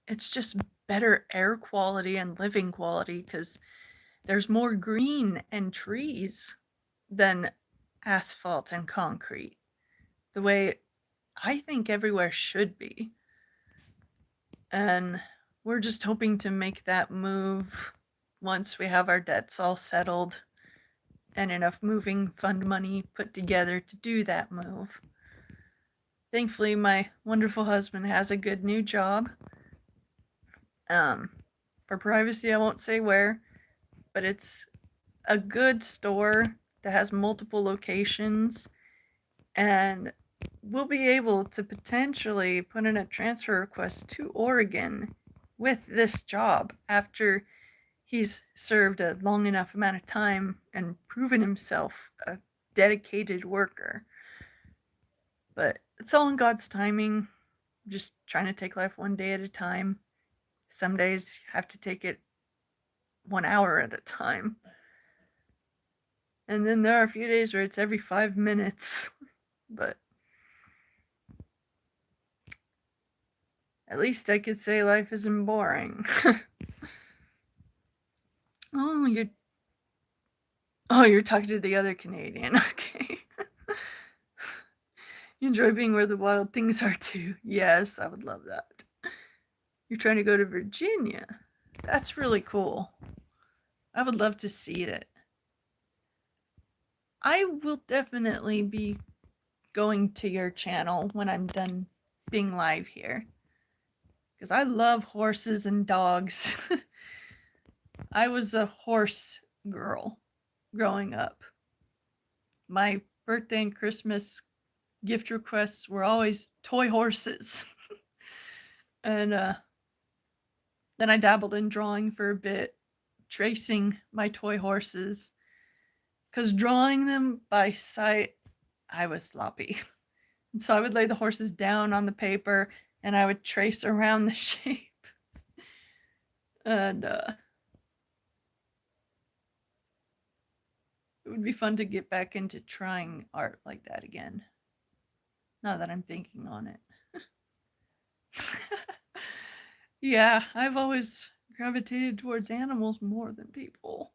Speaker 1: it's just better air quality and living quality because there's more green and trees than asphalt and concrete, the way I think everywhere should be. And we're just hoping to make that move once we have our debts all settled and enough moving fund money put together to do that move. Thankfully, my wonderful husband has a good new job. For privacy, I won't say where, but it's a good store that has multiple locations, and we'll be able to potentially put in a transfer request to Oregon with this job after he's served a long enough amount of time and proven himself a dedicated worker. But it's all in God's timing. Just trying to take life one day at a time. Some days you have to take it 1 hour at a time. And then there are a few days where it's every 5 minutes. But at least I could say life isn't boring. Oh, you're talking to the other Canadian. Okay. You enjoy being where the wild things are too. Yes, I would love that. You're trying to go to Virginia. That's really cool. I would love to see it. I will definitely be going to your channel when I'm done being live here, because I love horses and dogs. I was a horse girl growing up. My birthday and Christmas gift requests were always toy horses. And then I dabbled in drawing for a bit, tracing my toy horses, because drawing them by sight, I was sloppy. And so I would lay the horses down on the paper and I would trace around the shape. And it would be fun to get back into trying art like that again, now that I'm thinking on it. Yeah, I've always gravitated towards animals more than people,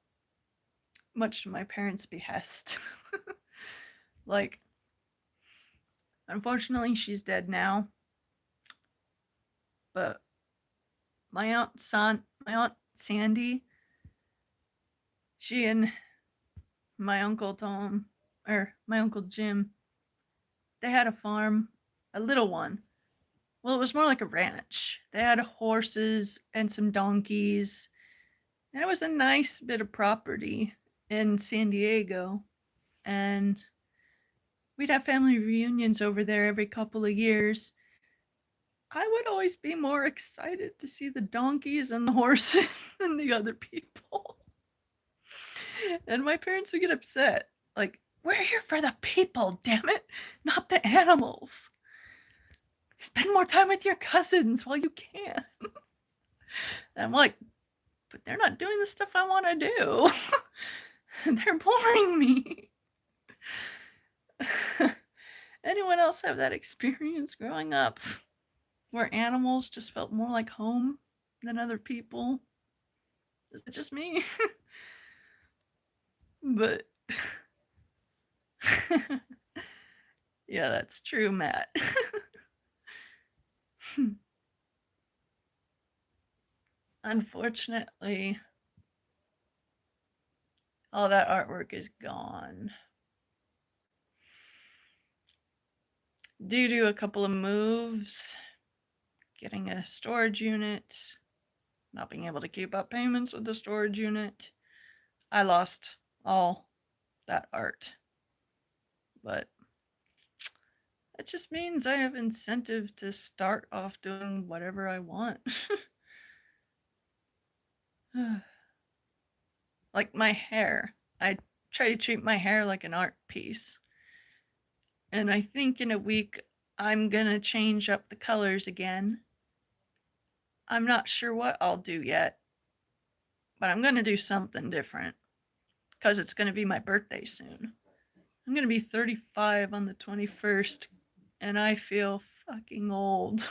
Speaker 1: much to my parents' behest. Like, unfortunately, she's dead now. But my aunt Sandy, she and my uncle Jim, they had a farm, a little one. Well, it was more like a ranch. They had horses and some donkeys, and it was a nice bit of property in San Diego. And we'd have family reunions over there every couple of years. I would always be more excited to see the donkeys and the horses than the other people. And my parents would get upset. Like, we're here for the people, damn it, not the animals. Spend more time with your cousins while you can. And I'm like, but they're not doing the stuff I want to do. They're boring me. Anyone else have that experience growing up where animals just felt more like home than other people? Is it just me? But yeah, that's true, Matt. Unfortunately, all that artwork is gone due to a couple of moves, getting a storage unit, not being able to keep up payments with the storage unit. I lost all that art. But that just means I have incentive to start off doing whatever I want. Like my hair. I try to treat my hair like an art piece. And I think in a week I'm gonna change up the colors again. I'm not sure what I'll do yet, but I'm gonna do something different because it's gonna be my birthday soon. I'm gonna be 35 on the 21st, and I feel fucking old.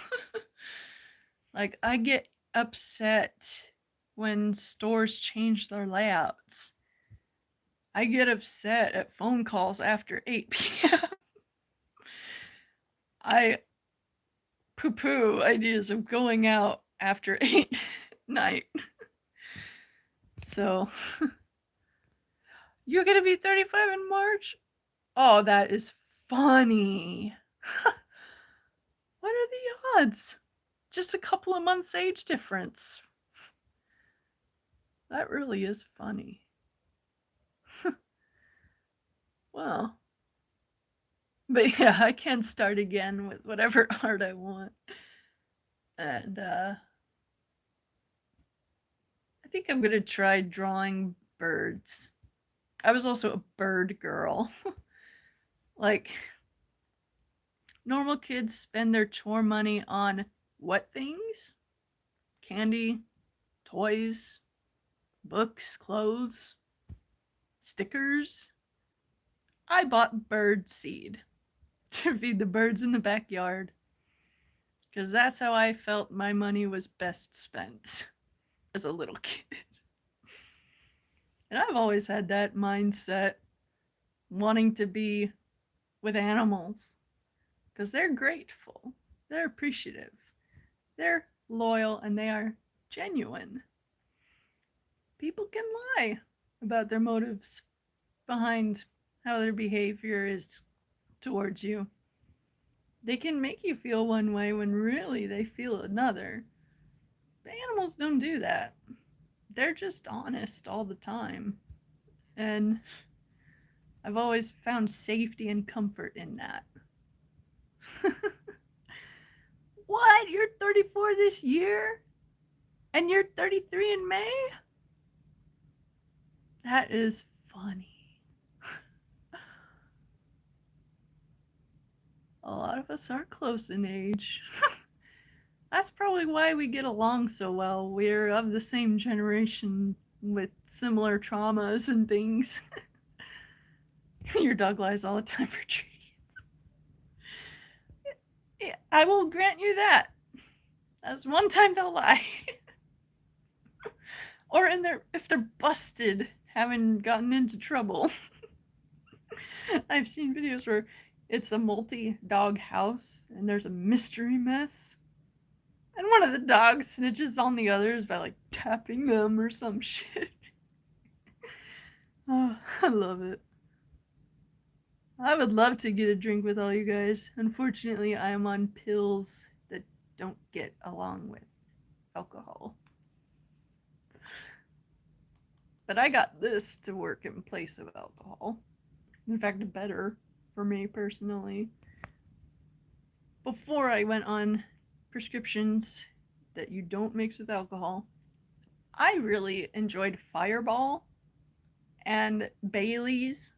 Speaker 1: Like, I get upset when stores change their layouts. I get upset at phone calls after 8 p.m. I poo-poo ideas of going out after 8 night. So, you're gonna be 35 in March? Oh, that is funny. What are the odds? Just a couple of months age difference. That really is funny. Well, but yeah, I can start again with whatever art I want. And I think I'm gonna try drawing birds. I was also a bird girl. Like, normal kids spend their chore money on what things? Candy, toys, books, clothes, stickers. I bought bird seed to feed the birds in the backyard because that's how I felt my money was best spent as a little kid. And I've always had that mindset, wanting to be with animals because they're grateful, they're appreciative, they're loyal, and they are genuine. People can lie about their motives behind how their behavior is towards you. They can make you feel one way when really they feel another. The animals don't do that. They're just honest all the time. And I've always found safety and comfort in that. What? You're 34 this year? And you're 33 in May? That is funny. A lot of us are close in age. That's probably why we get along so well. We're of the same generation with similar traumas and things. Your dog lies all the time for treats. Yeah, I will grant you that. That's one time they'll lie. Or if they're busted having gotten into trouble. I've seen videos where it's a multi-dog house and there's a mystery mess. And one of the dogs snitches on the others by like tapping them or some shit. Oh, I love it. I would love to get a drink with all you guys. Unfortunately, I am on pills that don't get along with alcohol. But I got this to work in place of alcohol. In fact, better for me personally. Before I went on prescriptions that you don't mix with alcohol, I really enjoyed Fireball and Bailey's,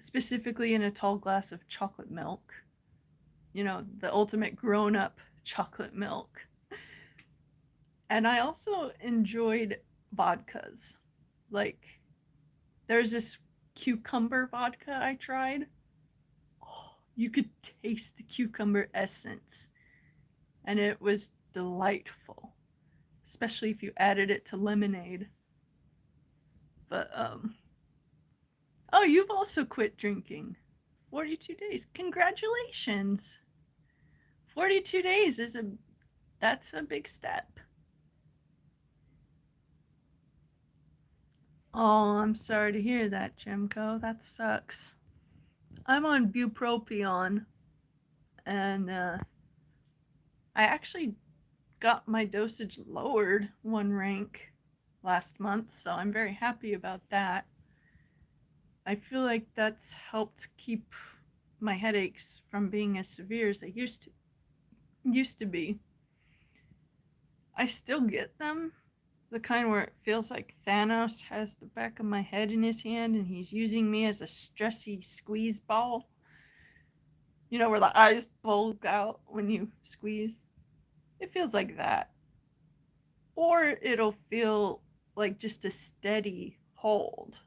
Speaker 1: specifically in a tall glass of chocolate milk. You know, the ultimate grown-up chocolate milk. And I also enjoyed vodkas. Like, there's this cucumber vodka I tried. Oh, you could taste the cucumber essence. And it was delightful. Especially if you added it to lemonade. But, oh, you've also quit drinking. 42 days. Congratulations. 42 days that's a big step. Oh, I'm sorry to hear that, Jimko. That sucks. I'm on bupropion, and I actually got my dosage lowered one rank last month, so I'm very happy about that. I feel like that's helped keep my headaches from being as severe as they used to be. I still get them, the kind where it feels like Thanos has the back of my head in his hand and he's using me as a stressy squeeze ball. You know, where the eyes bulge out when you squeeze? It feels like that. Or it'll feel like just a steady hold,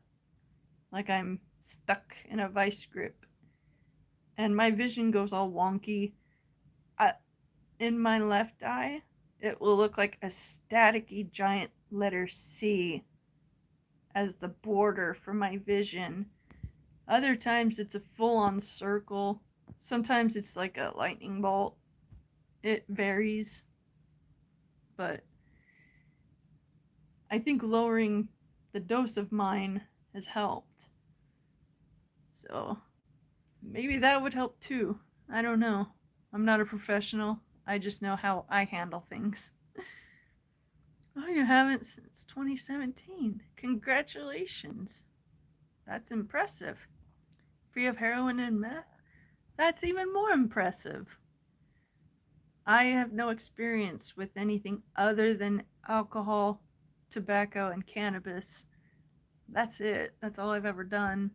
Speaker 1: like I'm stuck in a vice grip. And my vision goes all wonky. I, in my left eye, it will look like a staticky giant letter C as the border for my vision. Other times it's a full on circle. Sometimes it's like a lightning bolt. It varies. But I think lowering the dose of mine has helped. So maybe that would help too. I don't know. I'm not a professional. I just know how I handle things. Oh, you haven't since 2017. Congratulations. That's impressive. Free of heroin and meth? That's even more impressive. I have no experience with anything other than alcohol, tobacco, and cannabis. That's it. That's all I've ever done.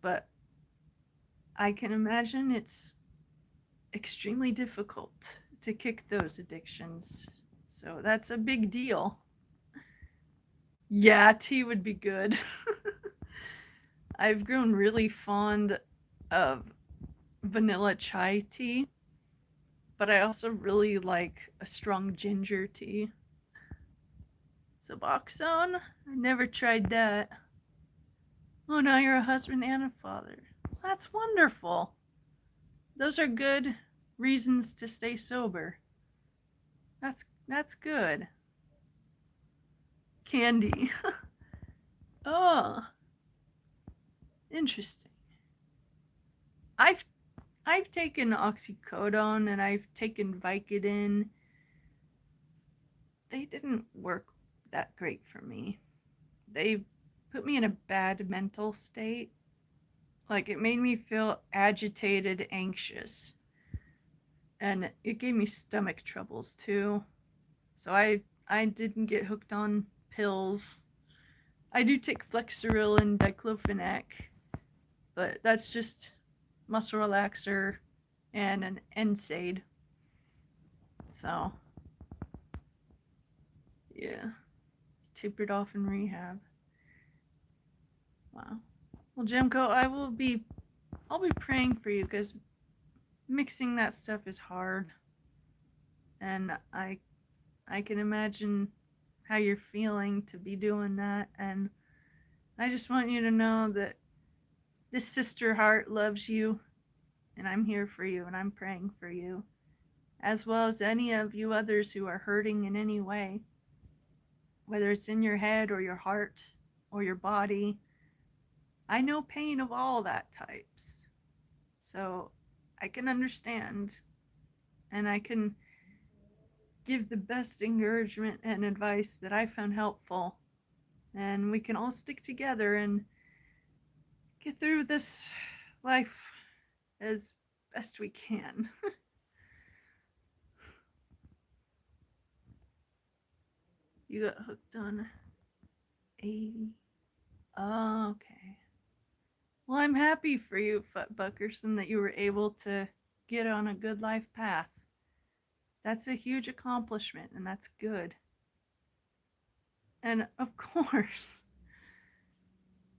Speaker 1: But I can imagine it's extremely difficult to kick those addictions. So that's a big deal. Yeah, tea would be good. I've grown really fond of vanilla chai tea, but I also really like a strong ginger tea. Suboxone? I never tried that. Oh, now you're a husband and a father. That's wonderful. Those are good reasons to stay sober. That's good. Candy. Oh, interesting. I've I've taken oxycodone and I've taken Vicodin. They didn't work that great for me. They put me in a bad mental state. Like it made me feel agitated, anxious. And it gave me stomach troubles too. So I didn't get hooked on pills. I do take Flexeril and diclofenac, but that's just muscle relaxer and an NSAID. So yeah, tapered off in rehab. Wow. Well, Jemko, I'll be praying for you because mixing that stuff is hard, and I can imagine how you're feeling to be doing that, and I just want you to know that this sister heart loves you, and I'm here for you, and I'm praying for you, as well as any of you others who are hurting in any way, whether it's in your head or your heart or your body. I know pain of all that types. So I can understand and I can give the best encouragement and advice that I found helpful. And we can all stick together and get through this life as best we can. You got hooked on a. Oh, okay. Well, I'm happy for you, Fut Buckerson, that you were able to get on a good life path. That's a huge accomplishment, and that's good. And of course,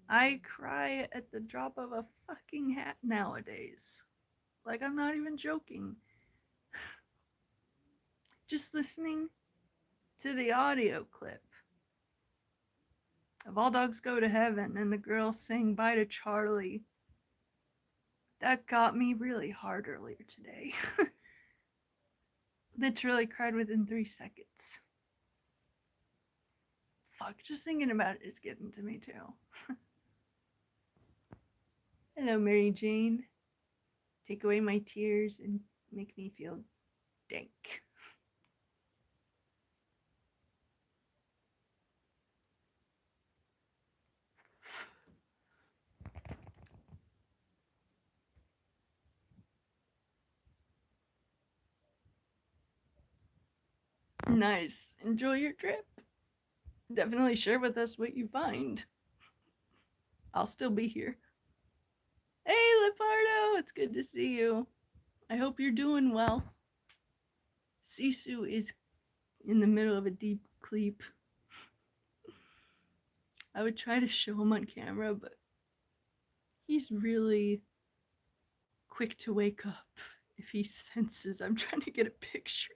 Speaker 1: I cry at the drop of a fucking hat nowadays. Like, I'm not even joking. Just listening to the audio clip of All Dogs Go to Heaven and the girl saying bye to Charlie, that got me really hard earlier today. Literally cried within 3 seconds. Fuck, just thinking about it is getting to me too. Hello, Mary Jane. Take away my tears and make me feel dank. Nice. Enjoy your trip. Definitely share with us what you find. I'll still be here. Hey, Leopardo, it's good to see you. I hope you're doing well. Sisu is in the middle of a deep sleep. I would try to show him on camera, but he's really quick to wake up if he senses I'm trying to get a picture.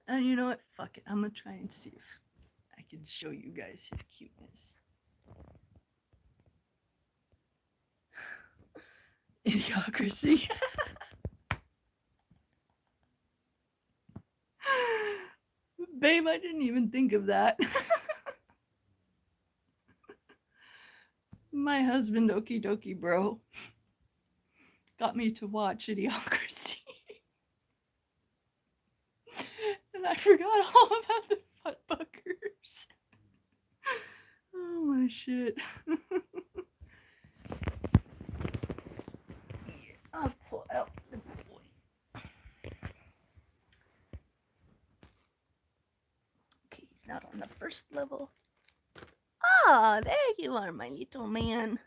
Speaker 1: And you know what? Fuck it. I'm gonna try and see if I can show you guys his cuteness. Idiocracy. Babe, I didn't even think of that. My husband, Okydokeybro, got me to watch Idiocracy. And I forgot all about the butt buckers. Oh my shit. I'll pull out the boy. Okay, he's not on the first level. Ah, there you are, my little man.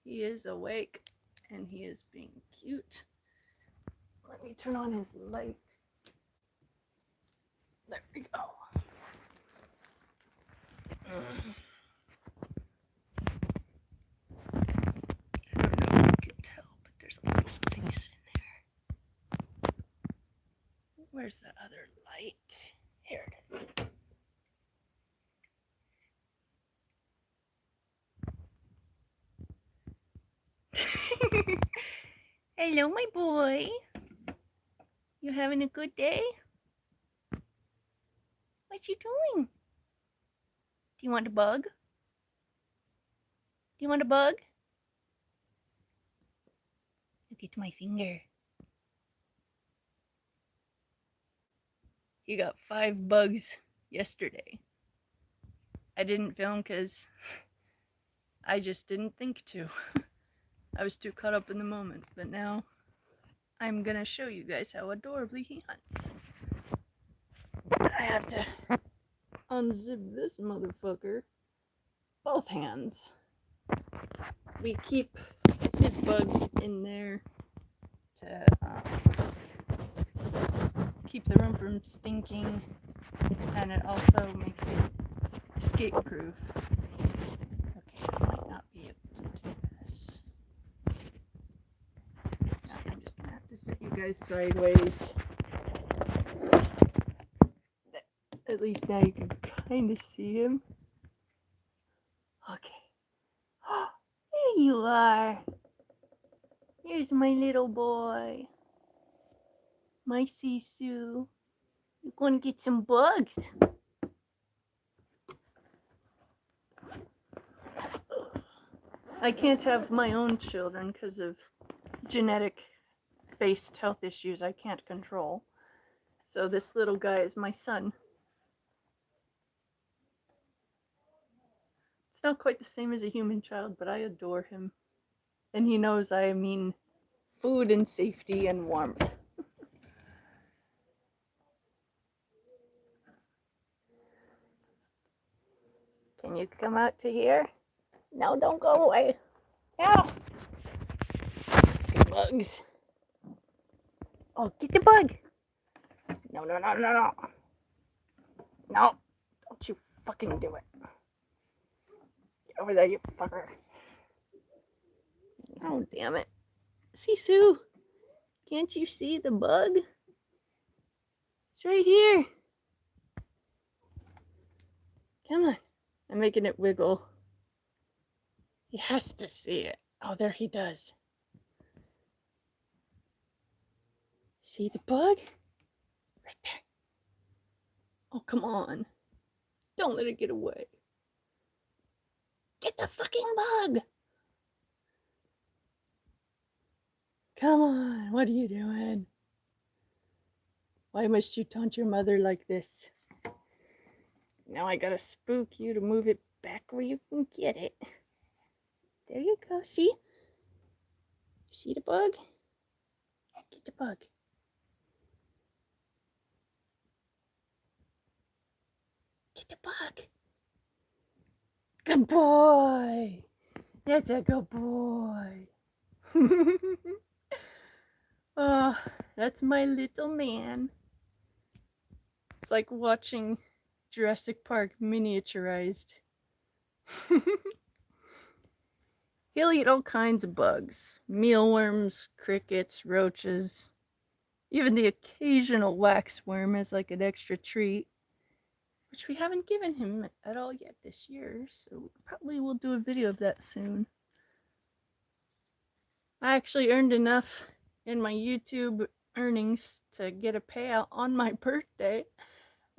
Speaker 1: He is awake and he is being cute. Let me turn on his light. There we go. I don't know if you can tell, but there's a little face in there. Where's the other light? Here it is. Hello, my boy. You having a good day? What you doing? Do you want a bug? Do you want a bug? Look at my finger. You got 5 bugs yesterday. I didn't film because I just didn't think to. I was too caught up in the moment, but now I'm gonna show you guys how adorably he hunts. I have to unzip this motherfucker. Both hands. We keep his bugs in there to keep the room from stinking, and it also makes it escape proof. Okay, I might not be able to do this. Now I'm just gonna have to set you guys sideways. At least now you can kind of see him. Okay. There you are. Here's my little boy. My Sisu. You're gonna get some bugs. I can't have my own children because of genetic-based health issues I can't control. So this little guy is my son. It's not quite the same as a human child, but I adore him. And he knows I mean food and safety and warmth. Can you come out to here? No, don't go away. No. Get bugs. Oh, get the bug. No, no, no, no, no. No. Don't you fucking do it. Get over there, you fucker. Oh, damn it. Sisu, can't you see the bug? It's right here. Come on. I'm making it wiggle. He has to see it. Oh, there he does. See the bug? Right there. Oh, come on. Don't let it get away. Get the fucking bug. Come on. What are you doing? Why must you taunt your mother like this? Now I gotta spook you to move it back where you can get it. There you go. See? See the bug? Get the bug. Get the bug. Good boy. That's a good boy. Oh, that's my little man. It's like watching Jurassic Park miniaturized. He'll eat all kinds of bugs. Mealworms, crickets, roaches. Even the occasional waxworm as like an extra treat, which we haven't given him at all yet this year, so probably we'll do a video of that soon. I actually earned enough in my YouTube earnings to get a payout on my birthday,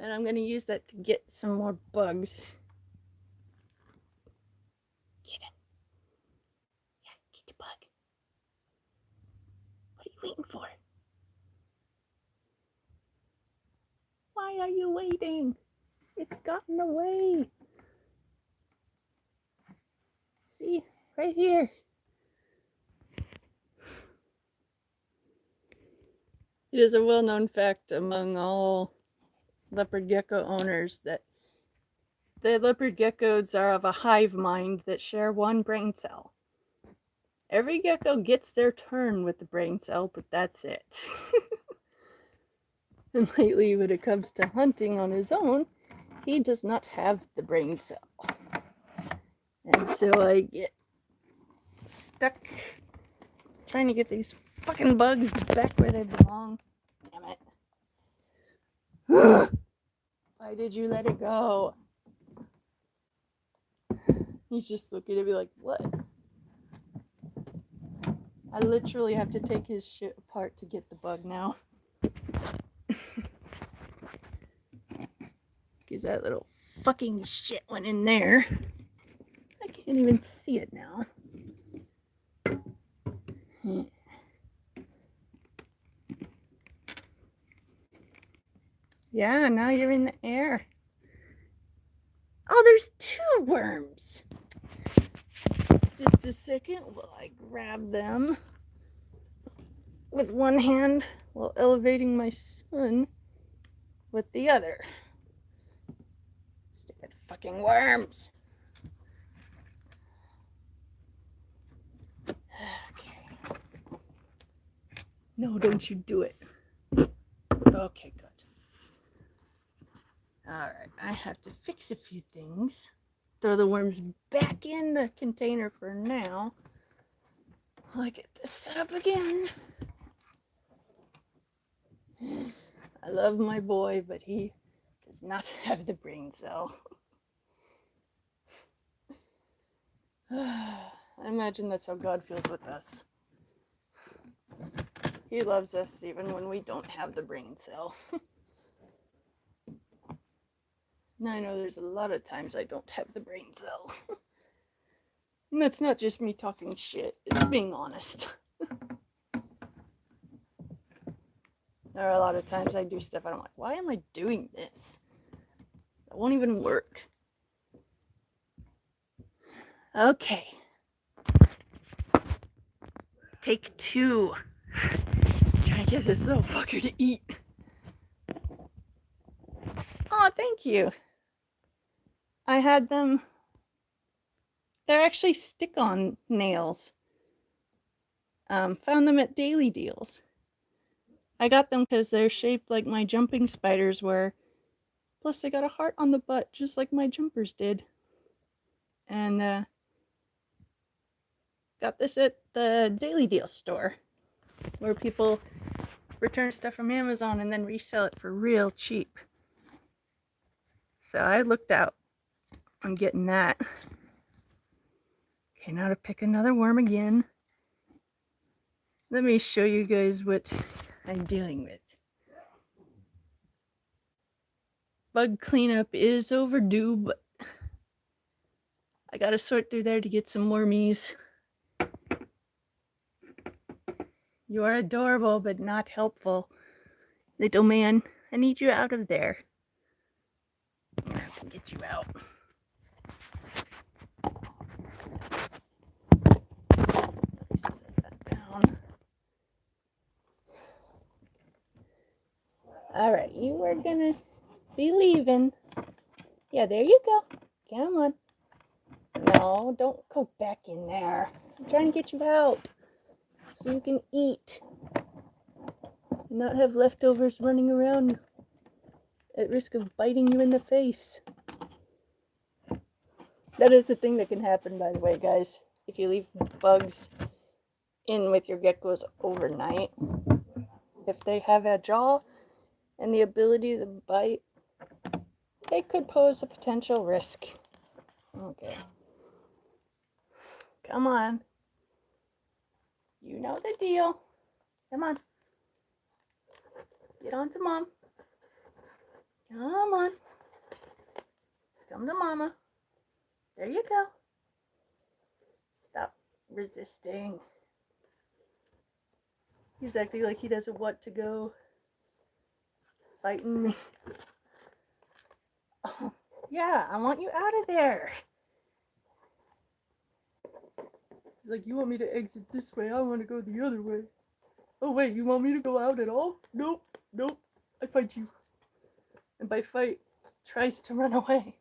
Speaker 1: and I'm going to use that to get some more bugs. Get him. Yeah, get the bug. What are you waiting for? Why are you waiting? It's gotten away. See, right here. It is a well-known fact among all leopard gecko owners that the leopard geckos are of a hive mind that share one brain cell. Every gecko gets their turn with the brain cell, but that's it. And lately, when it comes to hunting on his own, he does not have the brain cell. And so I get stuck trying to get these fucking bugs back where they belong. Damn it. Why did you let it go? He's just looking at me like, what? I literally have to take his shit apart to get the bug now. Because that little fucking shit went in there. I can't even see it now. Yeah, now you're in the air. Oh, there's 2 worms. Just a second while I grab them with one hand while elevating my son with the other. Stupid fucking worms. Okay. No, don't you do it. Okay, good. Alright, I have to fix a few things. Throw the worms back in the container for now. While I get this set up again. I love my boy, but he does not have the brain cell. I imagine that's how God feels with us. He loves us even when we don't have the brain cell. Now I know there's a lot of times I don't have the brain cell. And that's not just me talking shit, it's being honest. There are a lot of times I do stuff and I'm like, why am I doing this? It won't even work. Okay. Take 2. Trying to get this little fucker to eat. Oh, thank you. I had them. They're actually stick-on nails. Found them at Daily Deals. I got them because they're shaped like my jumping spiders were. Plus, they got a heart on the butt, just like my jumpers did. And, got this at the Daily Deals store, where people return stuff from Amazon and then resell it for real cheap. So I looked out on getting that. Okay, now to pick another worm again. Let me show you guys what I'm dealing with. Bug cleanup is overdue, but I gotta sort through there to get some wormies. You are adorable, but not helpful. Little man, I need you out of there. I have to get you out. Set that down. Alright, you are gonna be leaving. Yeah, there you go. Come on. No, don't go back in there. I'm trying to get you out so you can eat and not have leftovers running around at risk of biting you in the face. That is a thing that can happen, by the way, guys. If you leave bugs in with your geckos overnight, if they have a jaw and the ability to bite, they could pose a potential risk. Okay. Come on. You know the deal. Come on. Get on to Mom. Come on. Come to Mama. There you go. Stop resisting. He's acting like he doesn't want to go fighting me. Oh, yeah, I want you out of there. He's like, you want me to exit this way? I want to go the other way. Oh, wait, you want me to go out at all? Nope, nope. I fight you. And by fight, tries to run away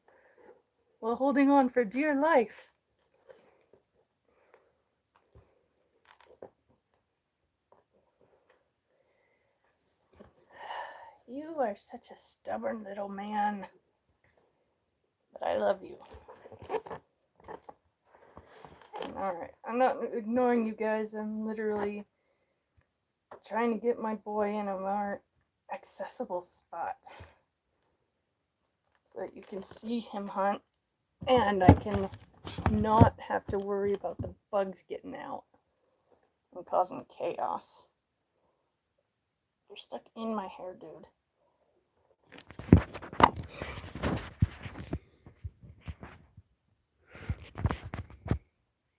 Speaker 1: while holding on for dear life. You are such a stubborn little man. But I love you. Alright, I'm not ignoring you guys. I'm literally trying to get my boy in a more accessible spot so that you can see him hunt and I can not have to worry about the bugs getting out and causing chaos. They're stuck in my hair, dude.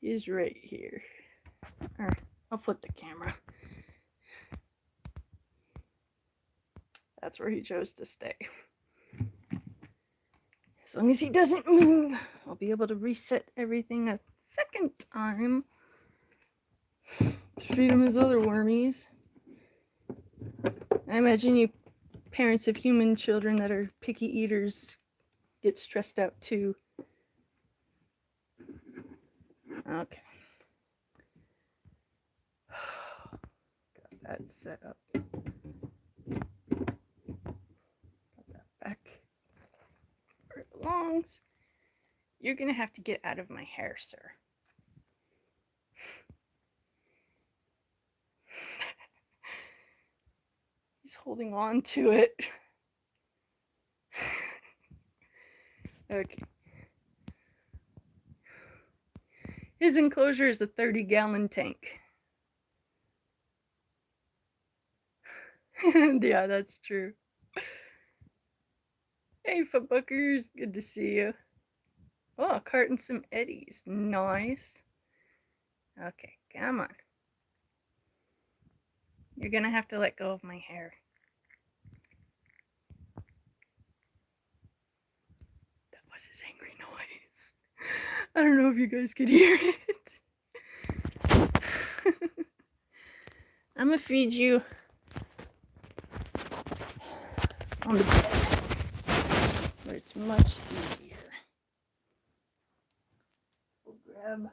Speaker 1: He's right here. Or, I'll flip the camera. That's where he chose to stay. As long as he doesn't move, I'll be able to reset everything a second time to feed him his other wormies. I imagine you parents of human children that are picky eaters get stressed out too. Okay. Got that set up. Got that back where it belongs. You're gonna have to get out of my hair, sir. He's holding on to it. Okay. His enclosure is a 30-gallon tank. Yeah, that's true. Hey, footbuckers, good to see you. Oh, a cart and some eddies. Nice. Okay, come on. You're gonna have to let go of my hair. That was his angry noise. I don't know if you guys could hear it. I'm gonna feed you on the bed where it's much easier. We'll grab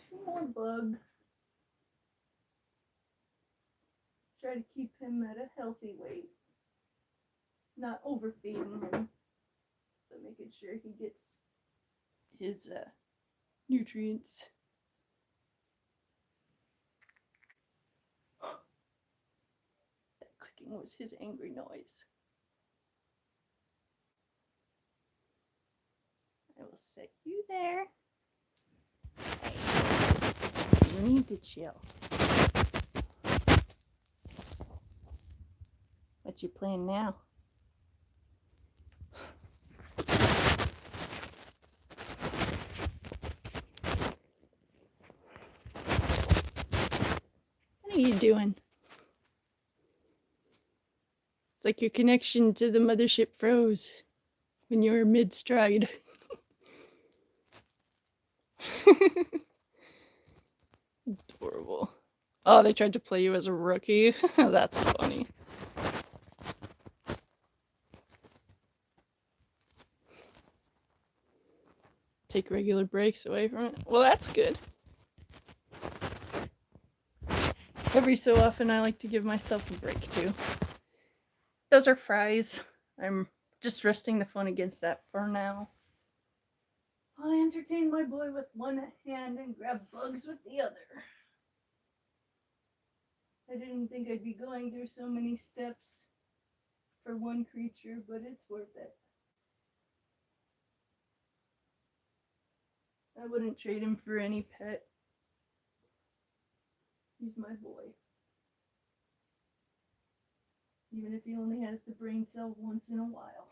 Speaker 1: 2 more bugs. Try to keep him at a healthy weight. Not overfeeding him, but making sure he gets his nutrients. That clicking was his angry noise. I will set you there. Hey, you need to chill. What you playing now? What are you doing? It's like your connection to the mothership froze when you were mid-stride. Adorable. Oh, they tried to play you as a rookie? That's funny.
Speaker 2: take regular breaks away from it. Well, that's good. Every so often I like to give myself a break too. Those are fries. I'm just resting the phone against that for now. I entertain my boy with one hand and grab bugs with the other. I didn't think I'd be going through so many steps for one creature, but it's worth it. I wouldn't trade him for any pet. He's my boy. Even if he only has the brain cell once in a while.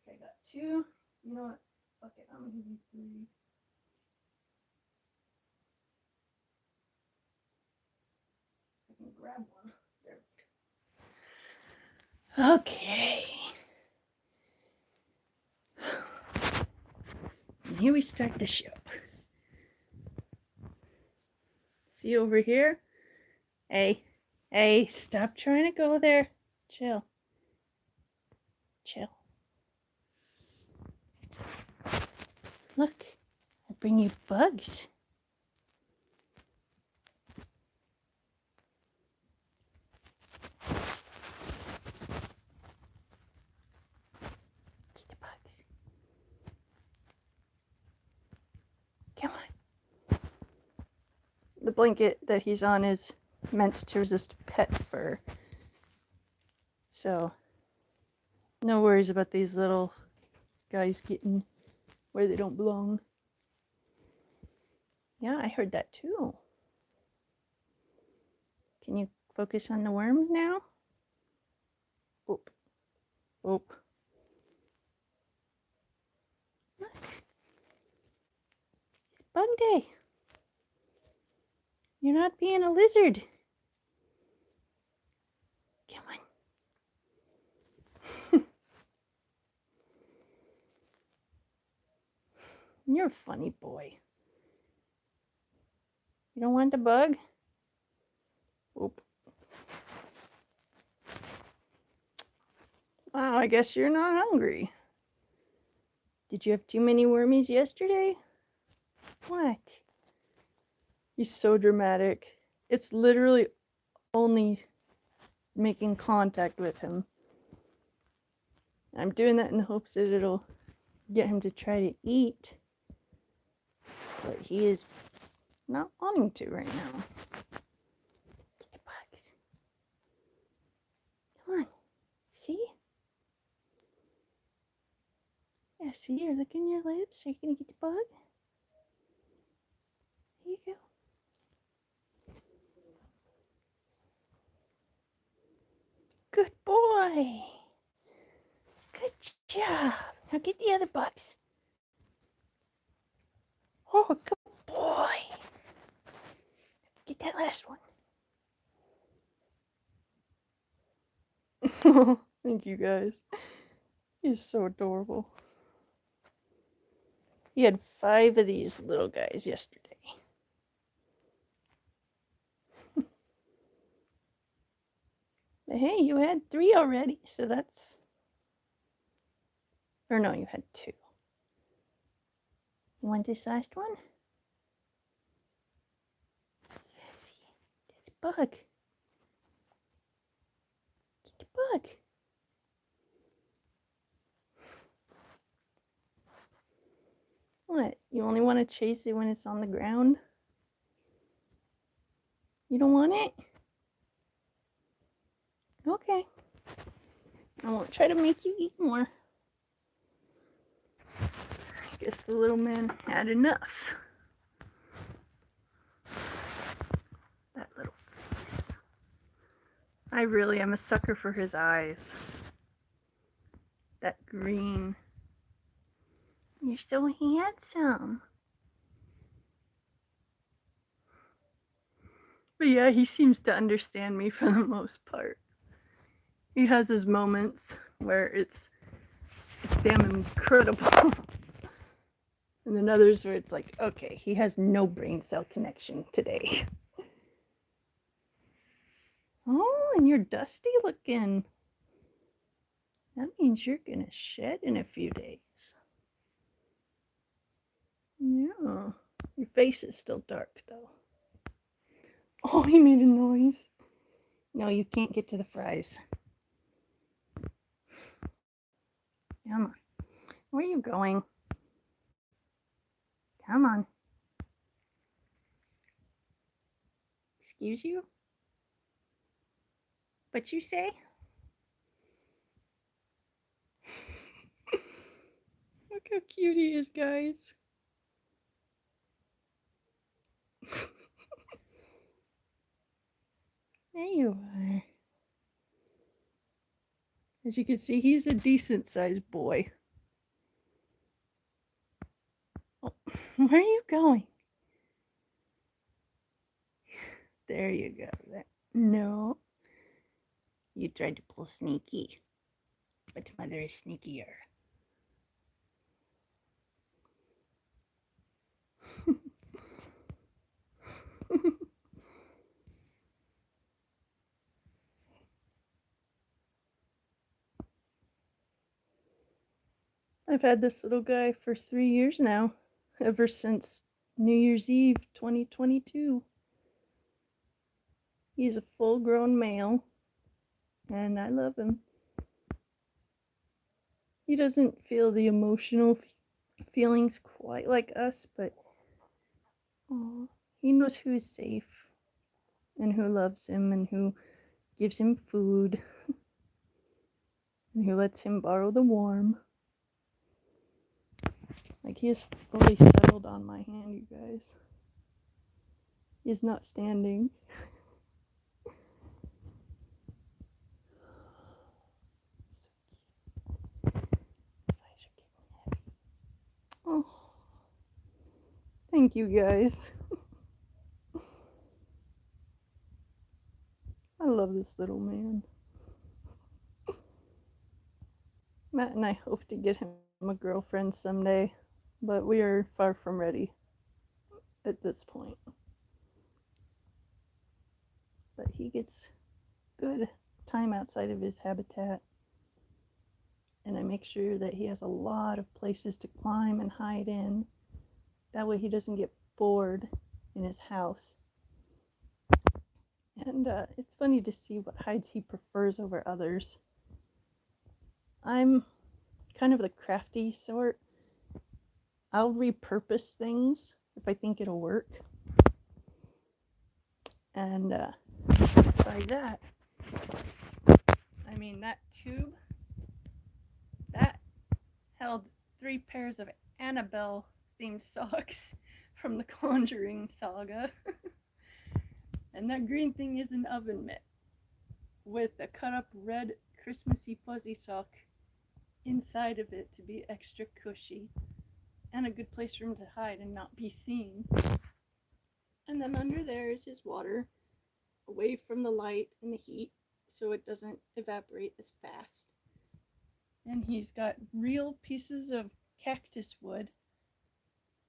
Speaker 2: Okay, I got 2. You know what? Fuck it, I'm gonna give you 3. I can grab one. There. Okay. And here we start the show. See over here? Hey, stop trying to go there. Chill. Look, I bring you bugs. Get the bugs. Come on. The blanket that he's on is meant to resist pet fur. So, no worries about these little guys getting where they don't belong. Yeah, I heard that too. Can you focus on the worms now? Oop. Look. It's bug day. You're not being a lizard. Come on. You're a funny boy. You don't want the bug? Oop. Wow, I guess you're not hungry. Did you have too many wormies yesterday? What? He's so dramatic. It's literally only making contact with him. I'm doing that in the hopes that it'll get him to try to eat. But he is not wanting to right now. Get the bugs. Come on. See? Yeah, see, you're licking your lips. Are you going to get the bug? Here you go. Good boy. Good job. Now get the other bugs. Oh, good boy. Get that last one. Thank you guys. He's so adorable. He had 5 of these little guys yesterday. But hey, you had 3 already, so that's... Or no, you had 2. You want this last one? That's a bug. Get the bug. What? You only want to chase it when it's on the ground? You don't want it? Okay. I won't try to make you eat more. I guess the little man had enough. That little face. I really am a sucker for his eyes. That green. You're so handsome. But yeah, he seems to understand me for the most part. He has his moments where it's damn incredible. And then others where it's like, okay, he has no brain cell connection today. Oh, and you're dusty looking. That means you're gonna shed in a few days. Yeah. Your face is still dark, though. Oh, he made a noise. No, you can't get to the fries. Come on. Where are you going? Come on. Excuse you? What you say? Look how cute he is, guys. There you are. As you can see, he's a decent sized boy. Oh, where are you going? There you go. No. You tried to pull sneaky, but mother is sneakier. I've had this little guy for 3 years now, ever since New Year's Eve 2022. He's a full grown male, and I love him. He doesn't feel the emotional feelings quite like us, but he knows who is safe and who loves him and who gives him food and who lets him borrow the warm. Like, he is fully settled on my hand, you guys. He is not standing. Oh, thank you, guys. I love this little man. Matt and I hope to get him a girlfriend someday, but we are far from ready at this point. But he gets good time outside of his habitat, and I make sure that he has a lot of places to climb and hide in. That way he doesn't get bored in his house. And it's funny to see what hides he prefers over others. I'm kind of the crafty sort. I'll repurpose things if I think it'll work. And by that, I mean that tube, that held 3 pairs of Annabelle themed socks from the Conjuring saga. And that green thing is an oven mitt with a cut up red Christmassy fuzzy sock inside of it to be extra cushy and a good place for him to hide and not be seen. And then under there is his water, away from the light and the heat so it doesn't evaporate as fast. And he's got real pieces of cactus wood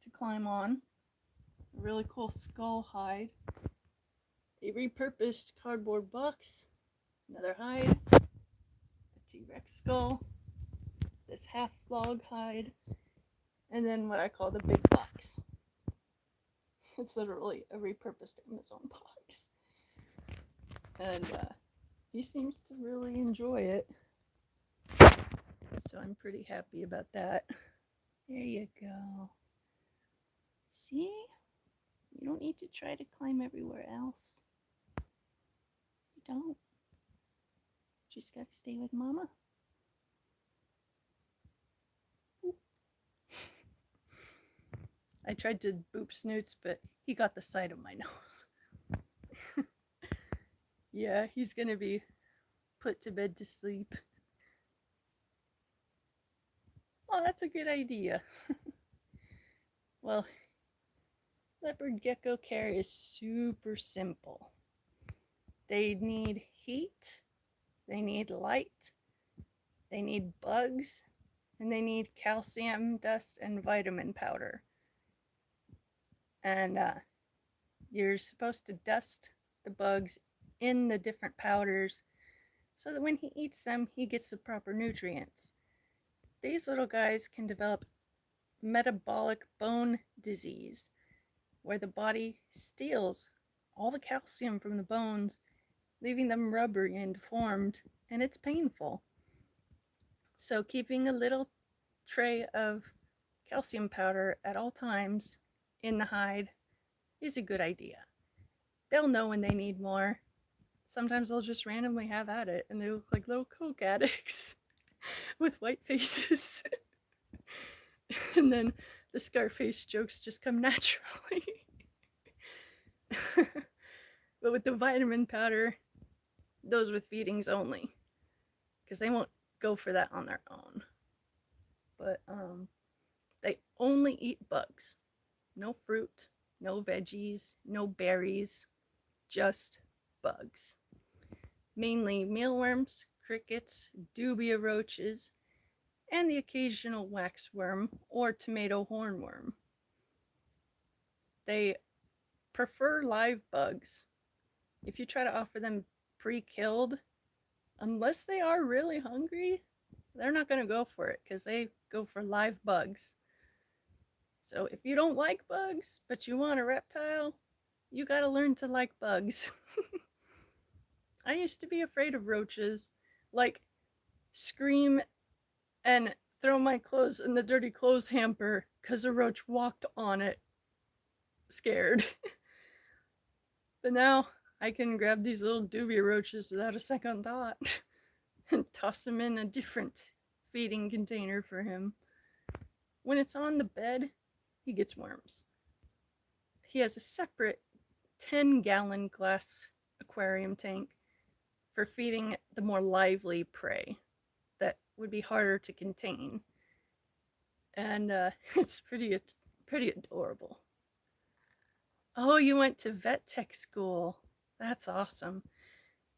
Speaker 2: to climb on, a really cool skull hide, a repurposed cardboard box, another hide, a T-Rex skull, this half log hide, and then what I call the big box. It's literally a repurposed Amazon box. And he seems to really enjoy it. So I'm pretty happy about that. There you go. See? You don't need to try to climb everywhere else. You don't. Just gotta stay with Mama. I tried to boop Snoots, but he got the side of my nose. Yeah, he's gonna be put to bed to sleep. Oh, that's a good idea. Well, leopard gecko care is super simple. They need heat, they need light, they need bugs, and they need calcium, dust, and vitamin powder. And you're supposed to dust the bugs in the different powders so that when he eats them, he gets the proper nutrients. These little guys can develop
Speaker 1: metabolic bone disease, where the body steals all the calcium from the bones, leaving them rubbery and deformed, and it's painful. So, keeping a little tray of calcium powder at all times in the hide is a good idea. They'll know when they need more. Sometimes they'll just randomly have at it, and they look like little coke addicts with white faces. And then the Scarface jokes just come naturally. But with the vitamin powder, those with feedings only, because they won't go for that on their own. But they only eat bugs. No fruit, no veggies, no berries, just bugs. Mainly mealworms, crickets, dubia roaches, and the occasional waxworm or tomato hornworm. They prefer live bugs. If you try to offer them pre-killed, unless they are really hungry, they're not going to go for it because they go for live bugs. So if you don't like bugs, but you want a reptile, you got to learn to like bugs. I used to be afraid of roaches, like scream and throw my clothes in the dirty clothes hamper because a roach walked on it, scared. But now I can grab these little dubia roaches without a second thought and toss them in a different feeding container for him. When it's on the bed, he gets worms. He has a separate 10-gallon glass aquarium tank for feeding the more lively prey that would be harder to contain. And it's pretty adorable. Oh, you went to vet tech school. That's awesome.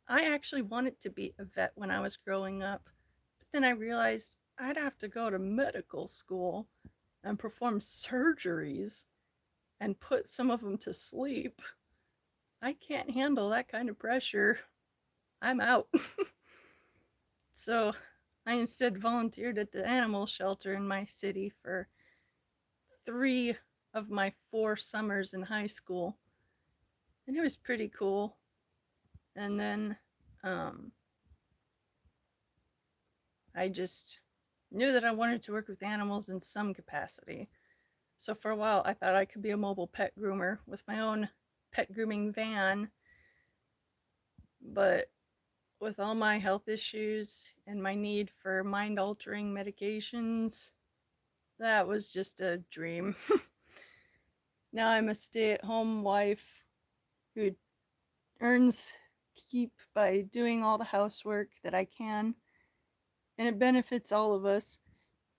Speaker 1: I actually wanted to be a vet when I was growing up, but then I realized I'd have to go to medical school and perform surgeries and put some of them to sleep. I can't handle that kind of pressure. I'm out. So I instead volunteered at the animal shelter in my city for 3 of my 4 summers in high school. And it was pretty cool. And then I just knew that I wanted to work with animals in some capacity. So for a while, I thought I could be a mobile pet groomer with my own pet grooming van. But with all my health issues and my need for mind-altering medications, that was just a dream. Now I'm a stay-at-home wife who earns keep by doing all the housework that I can, and it benefits all of us.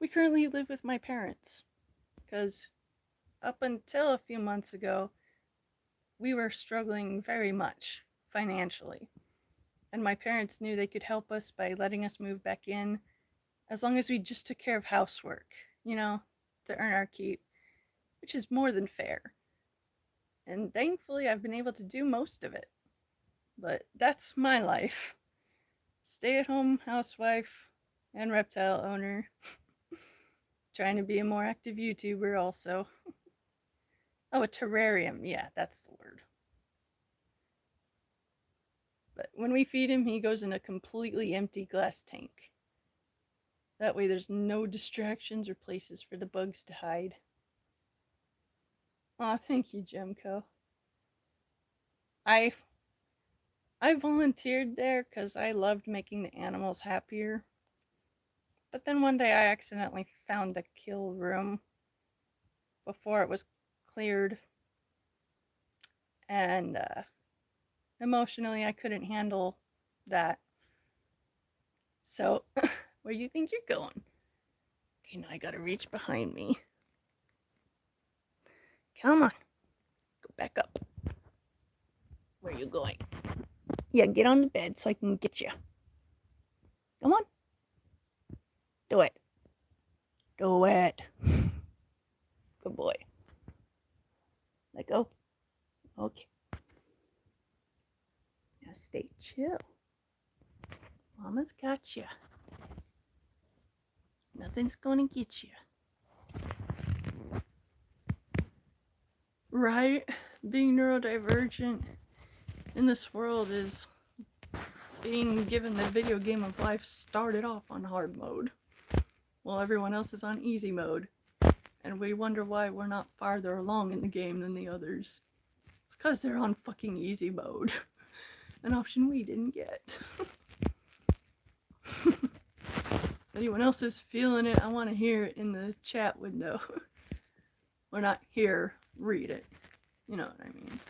Speaker 1: We currently live with my parents because up until a few months ago, we were struggling very much financially. And my parents knew they could help us by letting us move back in as long as we just took care of housework, to earn our keep, which is more than fair. And thankfully, I've been able to do most of it. But that's my life. Stay-at-home housewife and reptile owner. Trying to be a more active YouTuber also. Oh, a terrarium. Yeah, that's the word. But when we feed him, he goes in a completely empty glass tank. That way there's no distractions or places for the bugs to hide. Aw, thank you, Jemco. I volunteered there because I loved making the animals happier. But then one day I accidentally found the kill room before it was cleared. And emotionally, I couldn't handle that. So, where do you think you're going? Okay, now I gotta reach behind me. Come on. Go back up. Where are you going? Yeah, get on the bed so I can get you. Come on. Do it. Do it. Good boy. Let go. Okay. Now stay chill. Mama's got you. Nothing's gonna get you.
Speaker 2: Right? Being neurodivergent in this world is being given the video game of life started off on hard mode, while everyone else is on easy mode. And we wonder why we're not farther along in the game than the others. It's because they're on fucking easy mode. An option we didn't get. If anyone else is feeling it, I want to hear it in the chat window. Or not hear, read it. You know what I mean.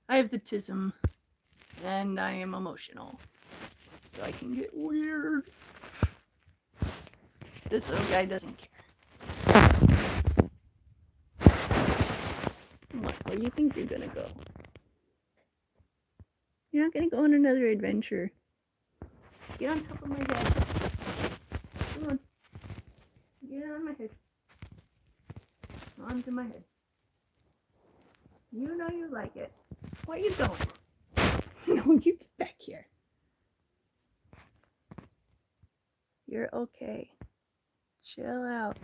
Speaker 2: I have the tism, and I am emotional. So I can get weird. This little guy doesn't care. What, where do you think you're gonna go? You're not gonna go on another adventure. Get on top of my head. Come on. Get on my head. Onto my head. You know you like it. Where are you going? No, you get back here. You're okay. Chill out.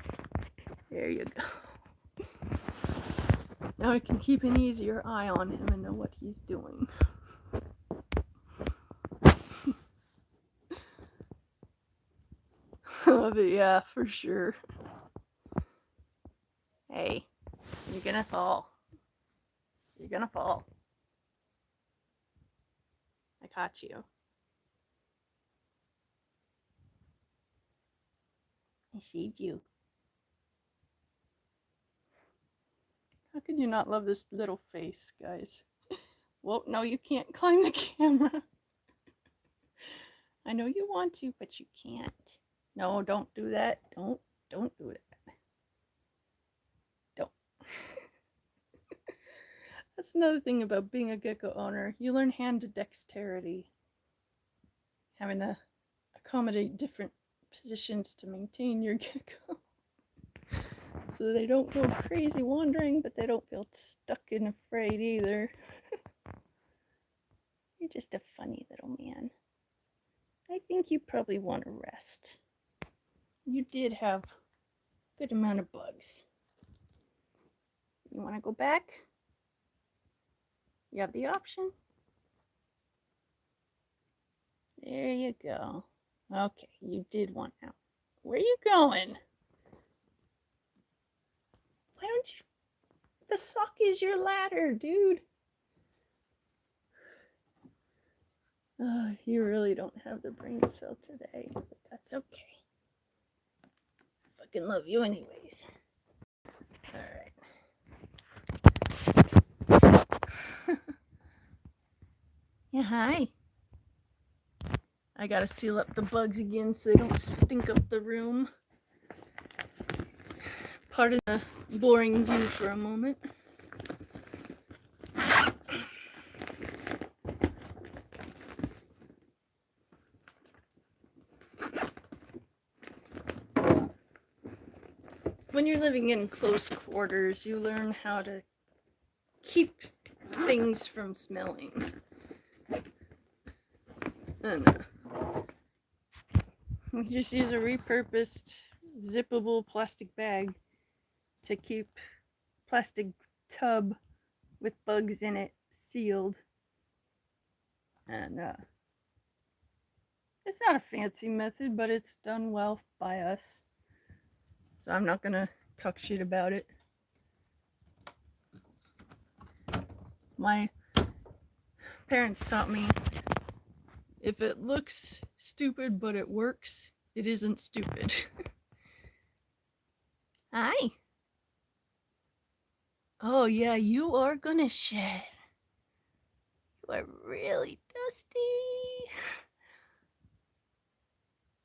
Speaker 2: There you go. Now I can keep an easier eye on him and know what he's doing. But yeah, for sure. Hey, you're gonna fall. You're gonna fall. I caught you. I saved you. How could you not love this little face, guys? Well, no, you can't climb the camera. I know you want to, but you can't. No, don't do that. Don't do that. Don't. That's another thing about being a gecko owner. You learn hand dexterity. Having to accommodate different positions to maintain your gecko. So they don't go crazy wandering, but they don't feel stuck and afraid either. You're just a funny little man. I think you probably want to rest. You did have a good amount of bugs. You want to go back? You have the option. There you go. Okay, you did want out. Where are you going? Why don't you? The sock is your ladder, dude. You really don't have the brain cell today, but that's okay. I fucking love you anyways. Alright. Yeah, hi. I gotta seal up the bugs again so they don't stink up the room. Pardon the boring view for a moment. When you're living in close quarters, you learn how to keep things from smelling. And we just use a repurposed zippable plastic bag to keep plastic tub with bugs in it sealed. And it's not a fancy method, but it's done well by us. So I'm not gonna talk shit about it. My parents taught me, if it looks stupid but it works, it isn't stupid. Hi. Oh yeah, you are gonna shed. You are really dusty.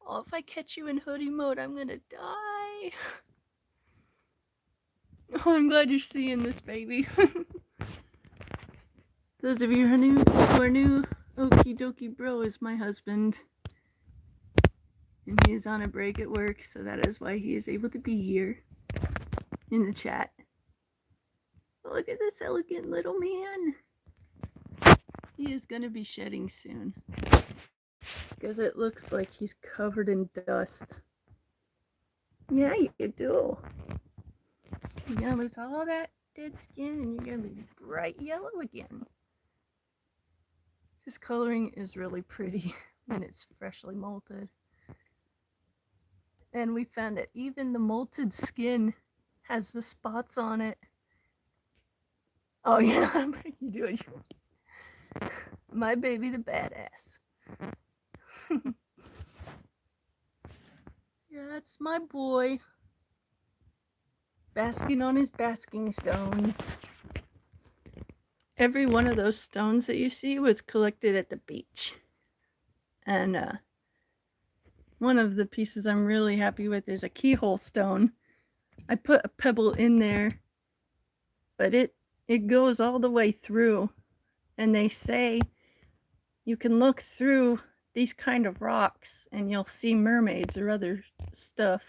Speaker 2: Oh, if I catch you in hoodie mode, I'm gonna die. Oh, I'm glad you're seeing this, baby. Those of you who are new, Okydokeybro is my husband. And he is on a break at work, so that is why he is able to be here in the chat. But look at this elegant little man. He is going to be shedding soon. Because it looks like he's covered in dust. Yeah, you do. You're going to lose all that
Speaker 1: dead skin and you're going to be bright yellow again. This coloring is really pretty when it's freshly molted. And we found that even the molted skin has the spots on it. Oh yeah, I'm you do it. My baby the badass. Yeah, that's my boy. Basking on his basking stones. Every one of those stones that you see was collected at the beach. And one of the pieces I'm really happy with is a keyhole stone. I put a pebble in there, but it goes all the way through. And they say you can look through these kind of rocks and you'll see mermaids or other stuff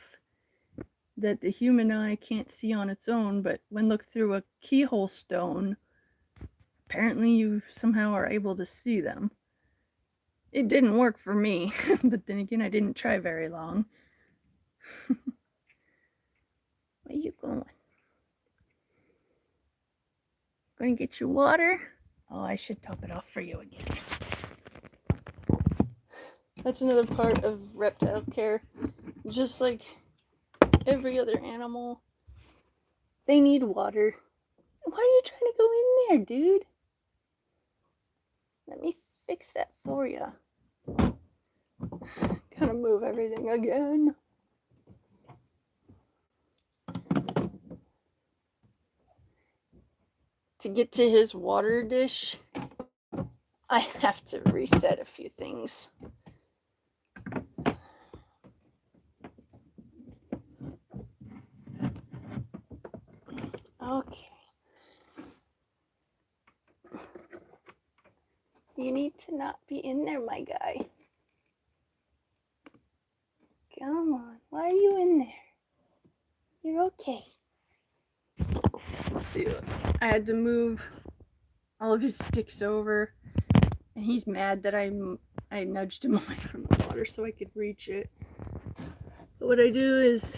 Speaker 1: that the human eye can't see on its own, but when looked through a keyhole stone, apparently you somehow are able to see them. It didn't work for me, but then again, I didn't try very long. Where you going? Going to get your water? Oh, I should top it off for you again. That's another part of reptile care. Just like every other animal, they need water. Why are you trying to go in there, dude? Let me fix that for you. Gotta move everything again. To get to his water dish, I have to reset a few things. Okay. You need to not be in there, my guy. Come on. Why are you in there? You're okay. Let's see, I had to move all of his sticks over, and he's mad that I nudged him away from the water so I could reach it. But what I do is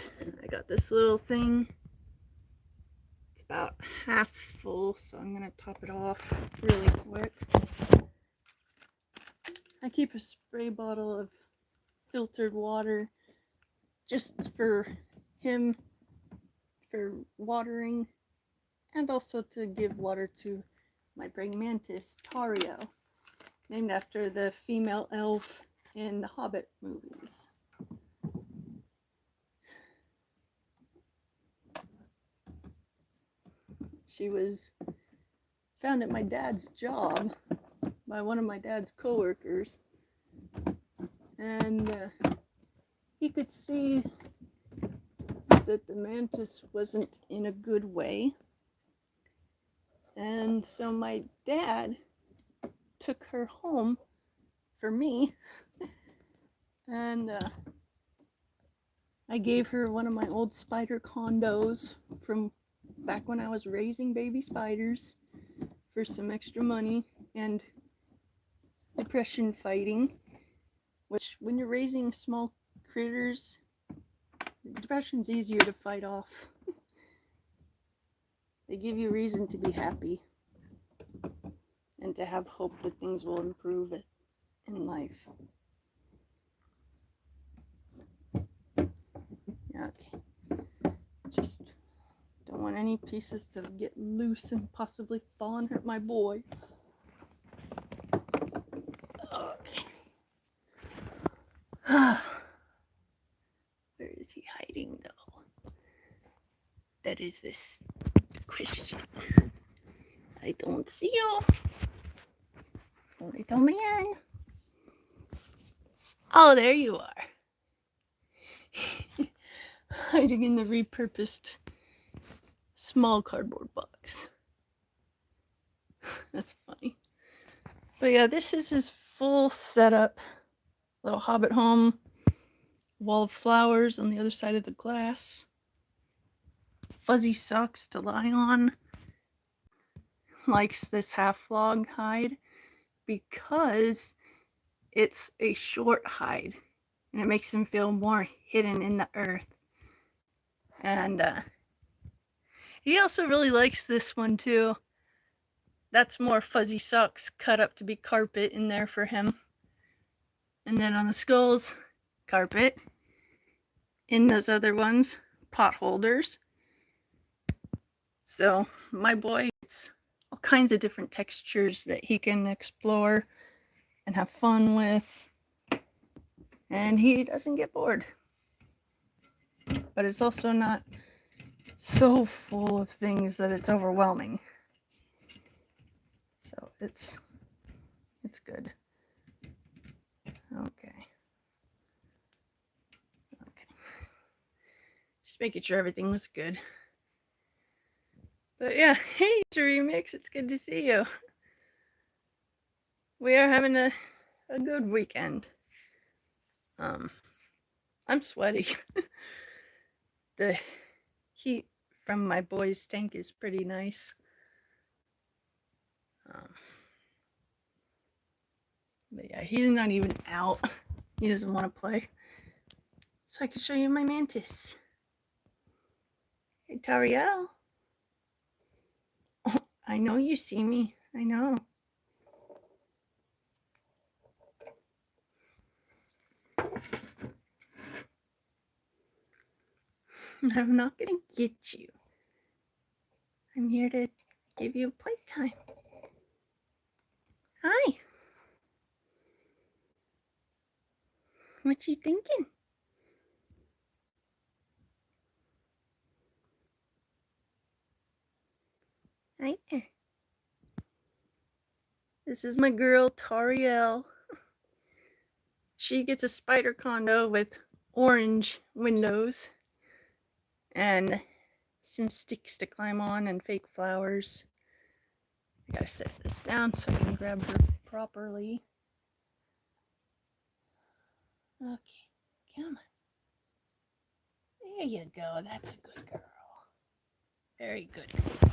Speaker 1: I got this little thing. It's about half full, so I'm gonna top it off really quick. I keep a spray bottle of filtered water just for him, for watering, and also to give water to my praying mantis, Tario, named after the female elf in the Hobbit movies. She was found at my dad's job by one of my dad's co-workers, and he could see that the mantis wasn't in a good way, and so my dad took her home for me, and I gave her one of my old spider condos from back when I was raising baby spiders for some extra money and depression fighting, which when you're raising small critters, depression's easier to fight off. They give you reason to be happy and to have hope that things will improve in life. Okay. Just don't want any pieces to get loose and possibly fall and hurt my boy. Okay. Where is he hiding though? That is this question. I don't see you. Little man. Oh, there you are. Hiding in the repurposed small cardboard box. That's funny. But yeah, this is his full setup. Little hobbit home. Wall of flowers on the other side of the glass. Fuzzy socks to lie on. Likes this half log hide because it's a short hide and it makes him feel more hidden in the earth. And He also really likes this one too. That's more fuzzy socks cut up to be carpet in there for him. And then on the skulls, carpet. In those other ones, pot holders. So my boy gets all kinds of different textures that he can explore and have fun with. And he doesn't get bored. But it's also not so full of things that it's overwhelming. So it's good. Okay. Just making sure everything was good. But yeah, hey Remix, it's good to see you. We are having a good weekend. I'm sweaty. The heat from my boy's tank is pretty nice. But yeah, he's not even out. He doesn't want to play. So I can show you my mantis. Hey, Tariel. Oh, I know you see me. I know. I'm not going to get you. I'm here to give you playtime. Hi. What you thinking? Hi there. This is my girl, Tariel. She gets a spider condo with orange windows and some sticks to climb on and fake flowers. I gotta set this down so I can grab her properly. Okay, come on. There you go. That's a good girl. Very good girl.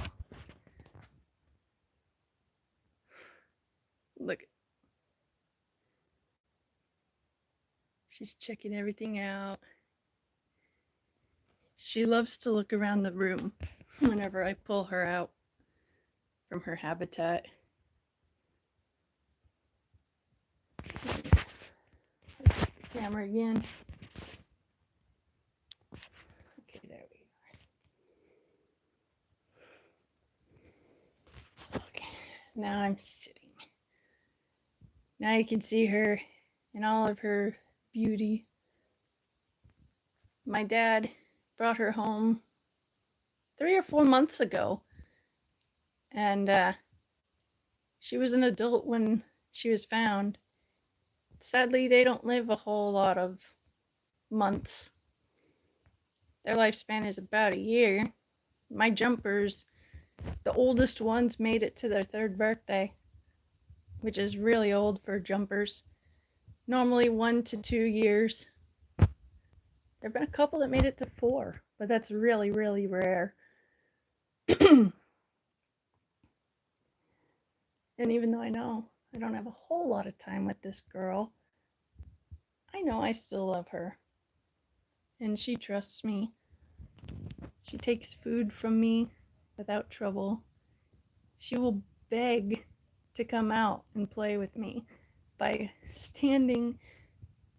Speaker 1: Look. She's checking everything out. She loves to look around the room whenever I pull her out from her habitat. Take the camera again. Okay, there we are. Okay, now I'm sitting. Now you can see her in all of her beauty. My dad brought her home 3 or 4 months ago, and she was an adult when she was found. Sadly, they don't live a whole lot of months. Their lifespan is about a year. My jumpers, the oldest ones, made it to their 3rd birthday, which is really old for jumpers. Normally 1 to 2 years. There have been a couple that made it to 4, but that's really, really rare. And even though I know I don't have a whole lot of time with this girl, I know I still love her. And she trusts me. She takes food from me without trouble. She will beg to come out and play with me by standing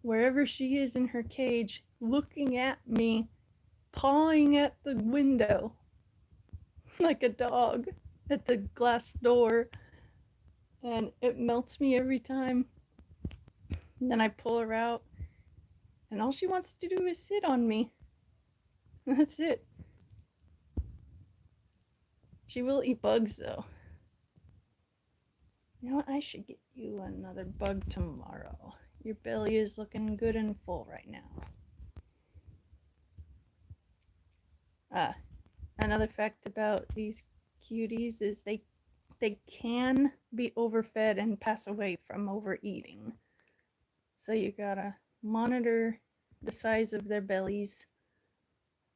Speaker 1: wherever she is in her cage, looking at me, pawing at the window like a dog at the glass door. And it melts me every time. And then I pull her out, and all she wants to do is sit on me. That's it. She will eat bugs, though. You know what? I should get you another bug tomorrow. Your belly is looking good and full right now. Another fact about these cuties is they can be overfed and pass away from overeating. So you gotta monitor the size of their bellies.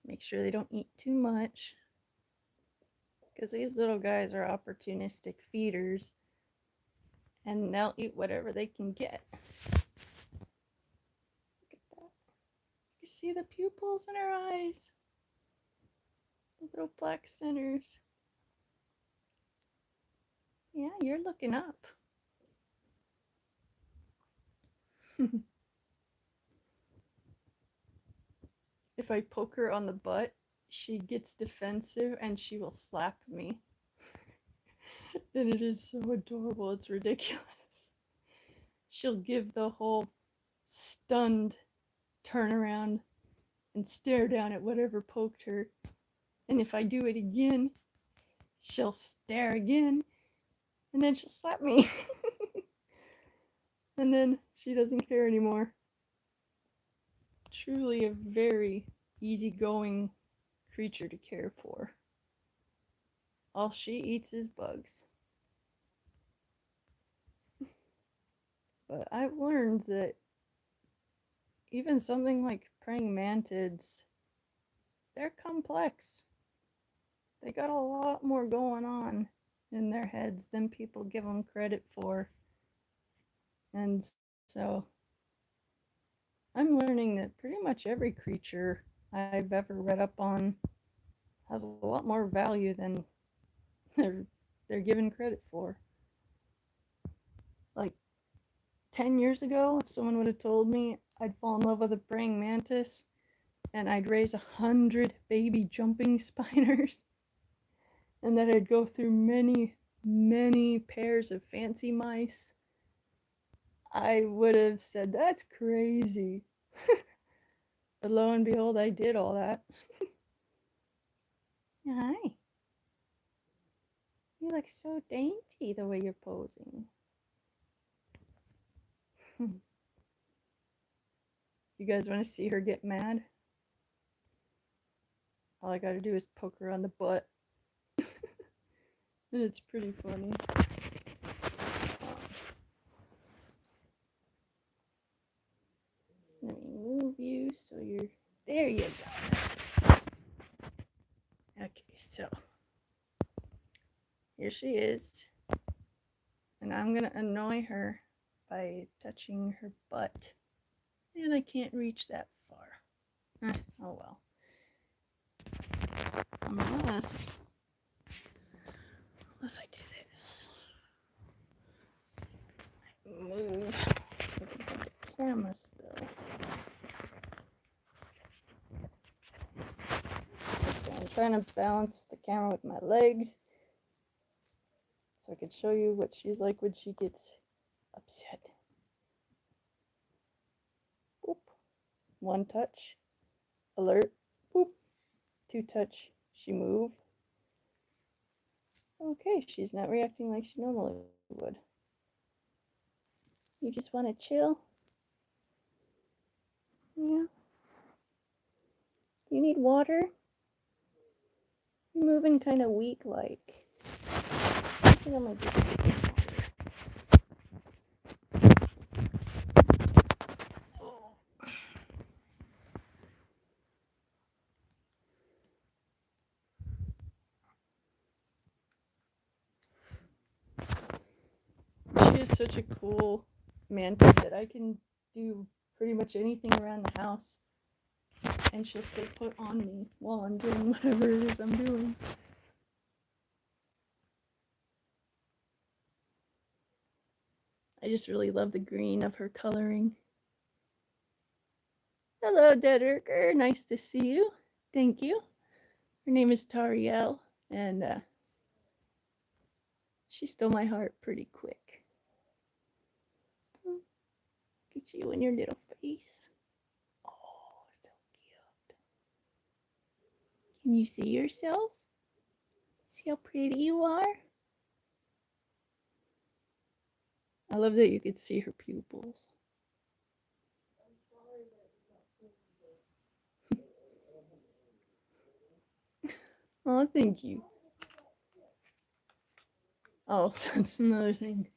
Speaker 1: Make sure they don't eat too much. Because these little guys are opportunistic feeders. And they'll eat whatever they can get. Look at that. You see the pupils in her eyes.
Speaker 2: Little black centers. Yeah, you're looking up. If I poke her on the butt, she gets defensive and she will slap me. And it is so adorable, it's ridiculous. She'll give the whole stunned turnaround and stare down at whatever poked her. And if I do it again, she'll stare again and then she'll slap me. And then she doesn't care anymore. Truly a very easygoing creature to care for. All she eats is bugs. But I've learned that even something like praying mantids, they're complex. They got a lot more going on in their heads than people give them credit for. And so I'm learning that pretty much every creature I've ever read up on has a lot more value than they're given credit for. Like 10 years ago, if someone would have told me I'd fall in love with a praying mantis and I'd raise 100 baby jumping spiders and that I'd go through many, many pairs of fancy mice, I would have said, that's crazy. But lo and behold, I did all that. Hi. You look so dainty the way you're posing. You guys want to see her get mad? All I gotta do is poke her on the butt. And it's pretty funny. Let me move you so you're... There you go. Okay, so here she is. And I'm gonna annoy her by touching her butt. And I can't reach that far. Oh well. Unless I do this. Move so I can have the camera still. Okay, I'm trying to balance the camera with my legs so I could show you what she's like when she gets upset. Boop. One touch. Alert. Boop. Two touch. She move. Okay, she's not reacting like she normally would. You just want to chill? Yeah. You need water? You're moving kind of weak like. I think I might just get some water. She is such a cool mantid that I can do pretty much anything around the house and she'll stay put on me while I'm doing whatever it is I'm doing. I just really love the green of her coloring. Hello, Dedricker. Nice to see you. Thank you. Her name is Tariel, and she stole my heart pretty quick. Look at you and your little face. Oh, so cute. Can you see yourself? See how pretty you are? I love that you could see her pupils. Oh, thank you. Oh, that's another thing.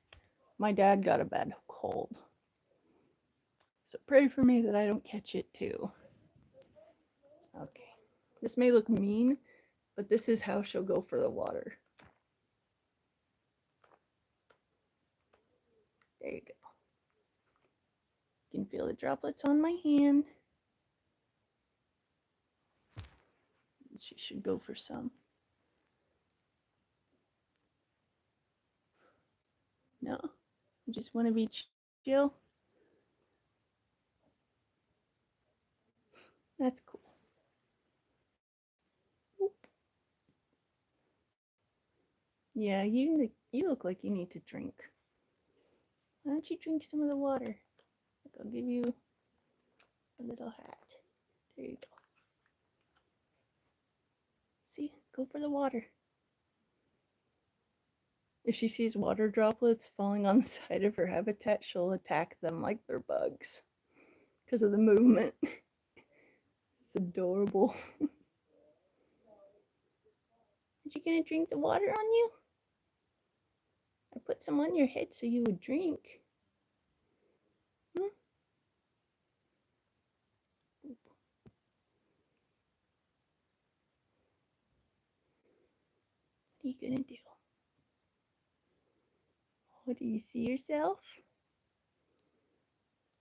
Speaker 2: My dad got a bad cold. So pray for me that I don't catch it too. Okay. This may look mean, but this is how she'll go for the water. There you go. You can feel the droplets on my hand. She should go for some. No, you just want to be chill. That's cool. Yeah, you look like you need to drink. Why don't you drink some of the water? Look, I'll give you a little hat. There you go. See, go for the water. If she sees water droplets falling on the side of her habitat, she'll attack them like they're bugs because of the movement. It's adorable. Are you gonna drink the water on you? I put some on your head so you would drink. Hmm? What are you gonna do? Oh, do you see yourself?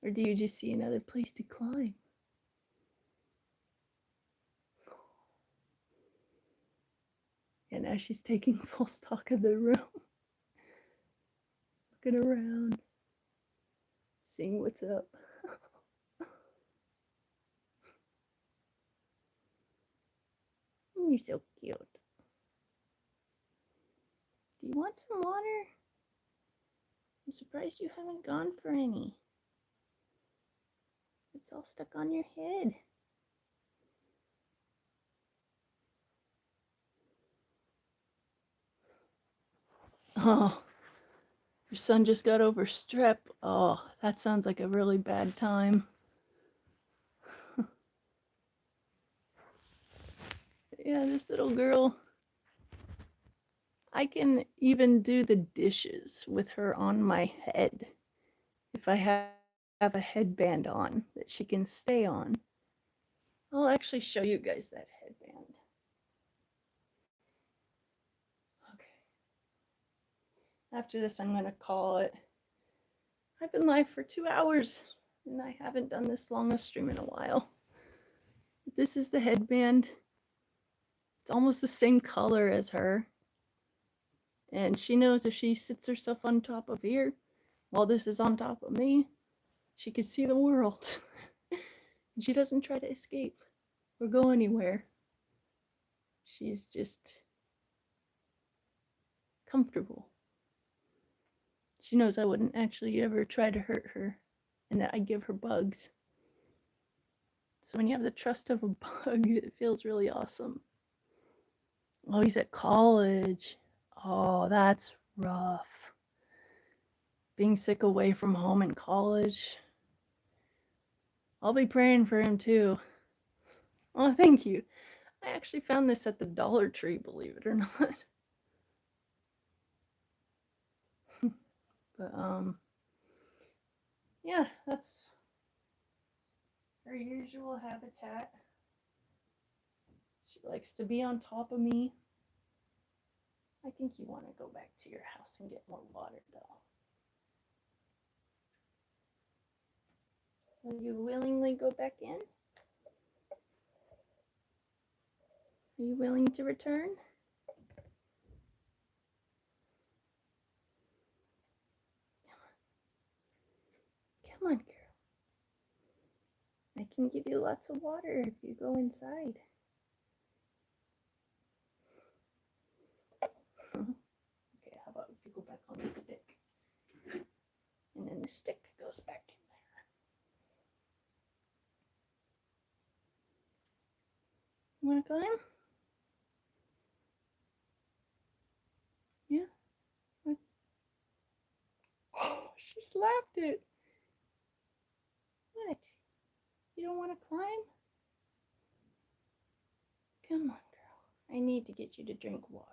Speaker 2: Or do you just see another place to climb? And now she's taking full stock of the room. Looking around. Seeing what's up. You're so cute. Do you want some water? I'm surprised you haven't gone for any. It's all stuck on your head. Oh, your son just got over strep. Oh, that sounds like a really bad time. Yeah, this little girl. I can even do the dishes with her on my head if I have a headband on that she can stay on. I'll actually show you guys that headband. Okay. After this, I'm going to call it. I've been live for 2 hours and I haven't done this long a stream in a while. This is the headband. It's almost the same color as her. And she knows if she sits herself on top of here, while this is on top of me, she can see the world. And she doesn't try to escape or go anywhere. She's just comfortable. She knows I wouldn't actually ever try to hurt her and that I give her bugs. So when you have the trust of a bug, it feels really awesome. Oh, he's at college. Oh, that's rough. Being sick away from home in college. I'll be praying for him too. Oh, thank you. I actually found this at the Dollar Tree, believe it or not. But yeah, that's her usual habitat. She likes to be on top of me. I think you want to go back to your house and get more water, though. Will you willingly go back in? Are you willing to return? Come on, girl. I can give you lots of water if you go inside. Okay, how about if you go back on the stick? And then the stick goes back in there. You want to climb? Yeah. Oh, she slapped it. What? You don't want to climb? Come on, girl. I need to get you to drink water.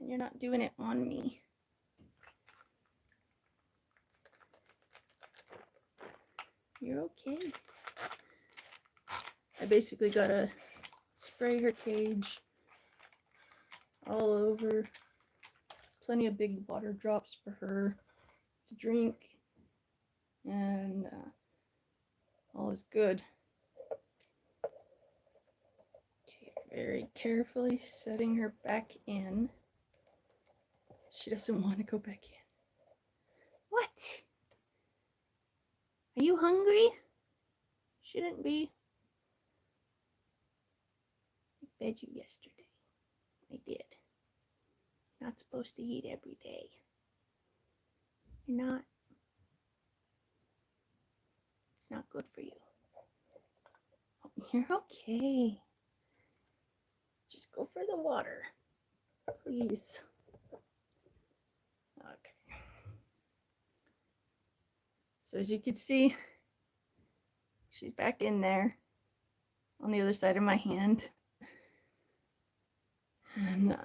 Speaker 2: And you're not doing it on me. You're okay. I basically gotta spray her cage all over. Plenty of big water drops for her to drink. And all is good. Very carefully setting her back in. She doesn't want to go back in. What? Are you hungry? Shouldn't be. I fed you yesterday. I did. Not supposed to eat every day. You're not. It's not good for you. Oh, you're okay. Just go for the water. Please. Okay. So as you can see, she's back in there on the other side of my hand. And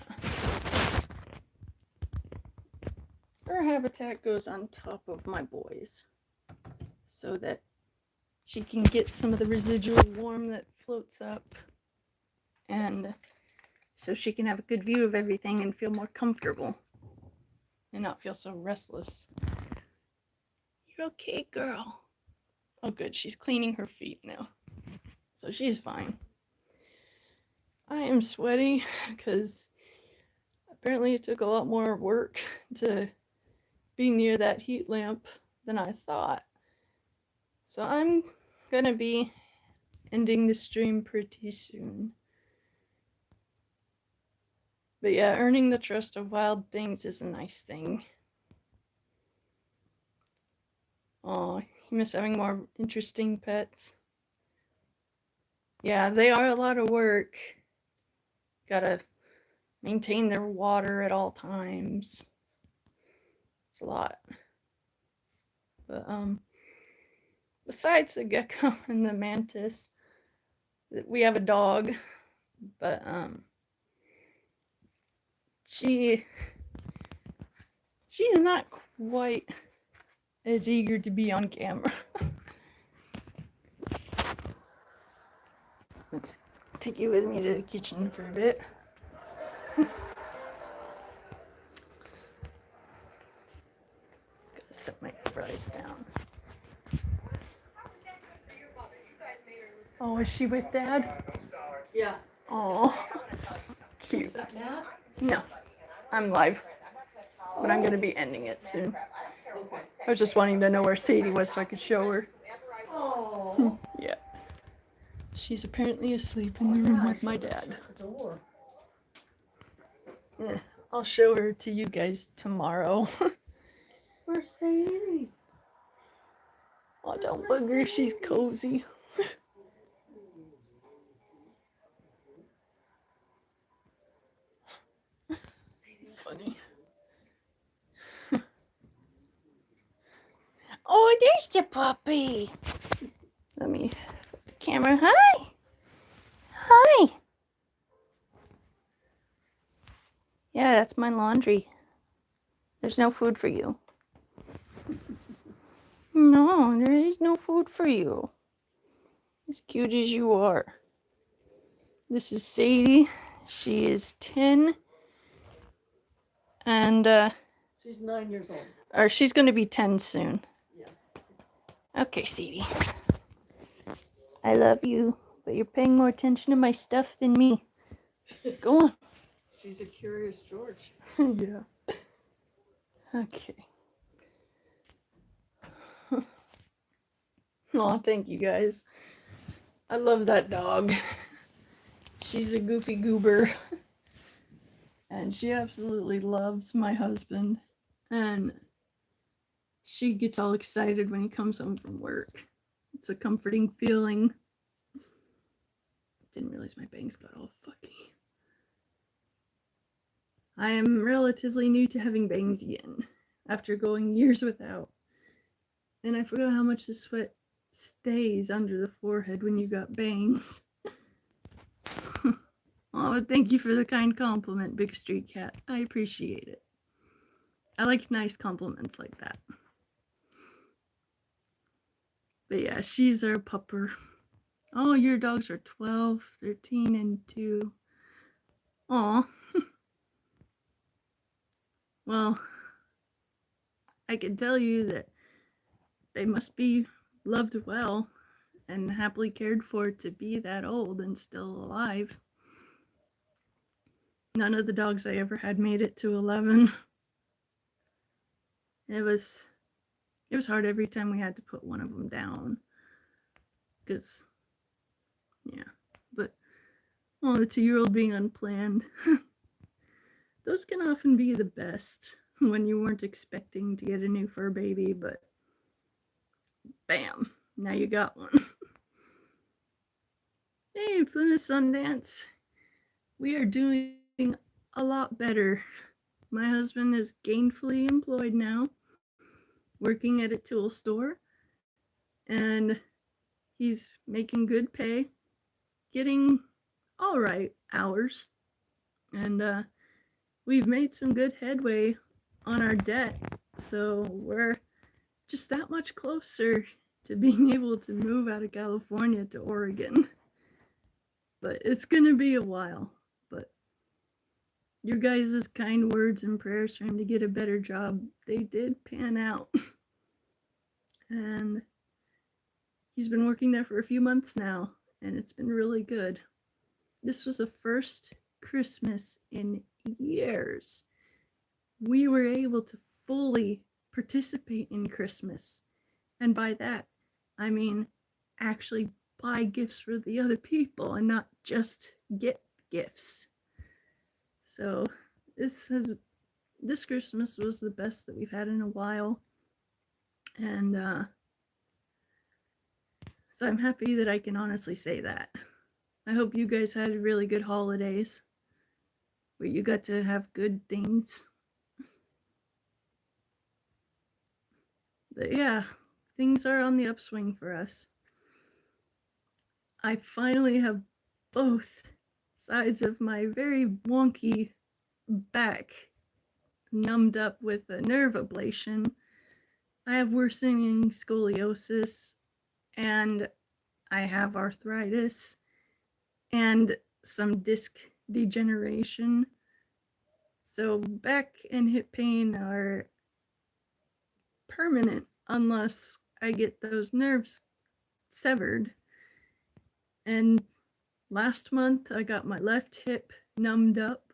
Speaker 2: her habitat goes on top of my boys so that she can get some of the residual warmth that floats up, and so she can have a good view of everything and feel more comfortable and not feel so restless. You're okay, girl. Oh good, she's cleaning her feet now, so she's fine. I am sweaty because apparently it took a lot more work to be near that heat lamp than I thought. So I'm gonna be ending the stream pretty soon. But yeah, earning the trust of wild things is a nice thing. Oh, you miss having more interesting pets? Yeah, they are a lot of work. Gotta maintain their water at all times. It's a lot. But besides the gecko and the mantis, we have a dog, but she's not quite as eager to be on camera. Let's take you with me to the kitchen for a bit. Gotta set my fries down. Oh, is she with Dad?
Speaker 3: Yeah.
Speaker 2: Oh, cute.
Speaker 3: Is that Matt?
Speaker 2: No, I'm live, but I'm gonna be ending it soon.
Speaker 3: Okay.
Speaker 2: I was just wanting to know where Sadie was so I could show her.
Speaker 3: Oh.
Speaker 2: Yeah. She's apparently asleep in the room with my dad. Yeah, I'll show her to you guys tomorrow.
Speaker 3: Where's Sadie?
Speaker 2: Oh, don't bug her, she's cozy. Funny. Oh, there's the puppy. Let me flip the camera. Hi. Hi. Yeah, that's my laundry. There's no food for you. No, there is no food for you. As cute as you are. This is Sadie. She is 10. And,
Speaker 3: She's 9 years old.
Speaker 2: or she's going to be 10 soon.
Speaker 3: Yeah.
Speaker 2: Okay, Sadie. I love you, but you're paying more attention to my stuff than me. Go on.
Speaker 3: She's a curious George.
Speaker 2: Yeah. Okay. Aw, thank you guys. I love that dog. She's a goofy goober. And she absolutely loves my husband. And she gets all excited when he comes home from work. It's a comforting feeling. Didn't realize my bangs got all fucky. I am relatively new to having bangs again, after going years without. And I forgot how much the sweat stays under the forehead when you got bangs. Oh, thank you for the kind compliment, Big Street Cat. I appreciate it. I like nice compliments like that. But yeah, she's our pupper. Oh, your dogs are 12, 13, and 2. Aw. Well, I can tell you that they must be loved well and happily cared for to be that old and still alive.
Speaker 1: None of the dogs I ever had made it to 11. It was hard every time we had to put one of them down. Because, yeah. But, the 2-year-old being unplanned, those can often be the best when you weren't expecting to get a new fur baby, but bam, now you got one. Hey, Plymouth Sundance. We are doing a lot better. My husband is gainfully employed now, working at a tool store, and he's making good pay, getting all right hours, and we've made some good headway on our debt, so we're just that much closer to being able to move out of California to Oregon. But it's gonna be a while. But your guys' kind words and prayers for him to get a better job, they did pan out. And he's been working there for a few months now, and it's been really good. This was the first Christmas in years we were able to fully participate in Christmas. And by that, I mean actually buy gifts for the other people and not just get gifts. So this Christmas was the best that we've had in a while. And so I'm happy that I can honestly say that. I hope you guys had really good holidays where you got to have good things. But yeah, things are on the upswing for us. I finally have both sides of my very wonky back numbed up with a nerve ablation. I have worsening scoliosis, and I have arthritis and some disc degeneration. So back and hip pain are permanent unless I get those nerves severed. And last month I got my left hip numbed up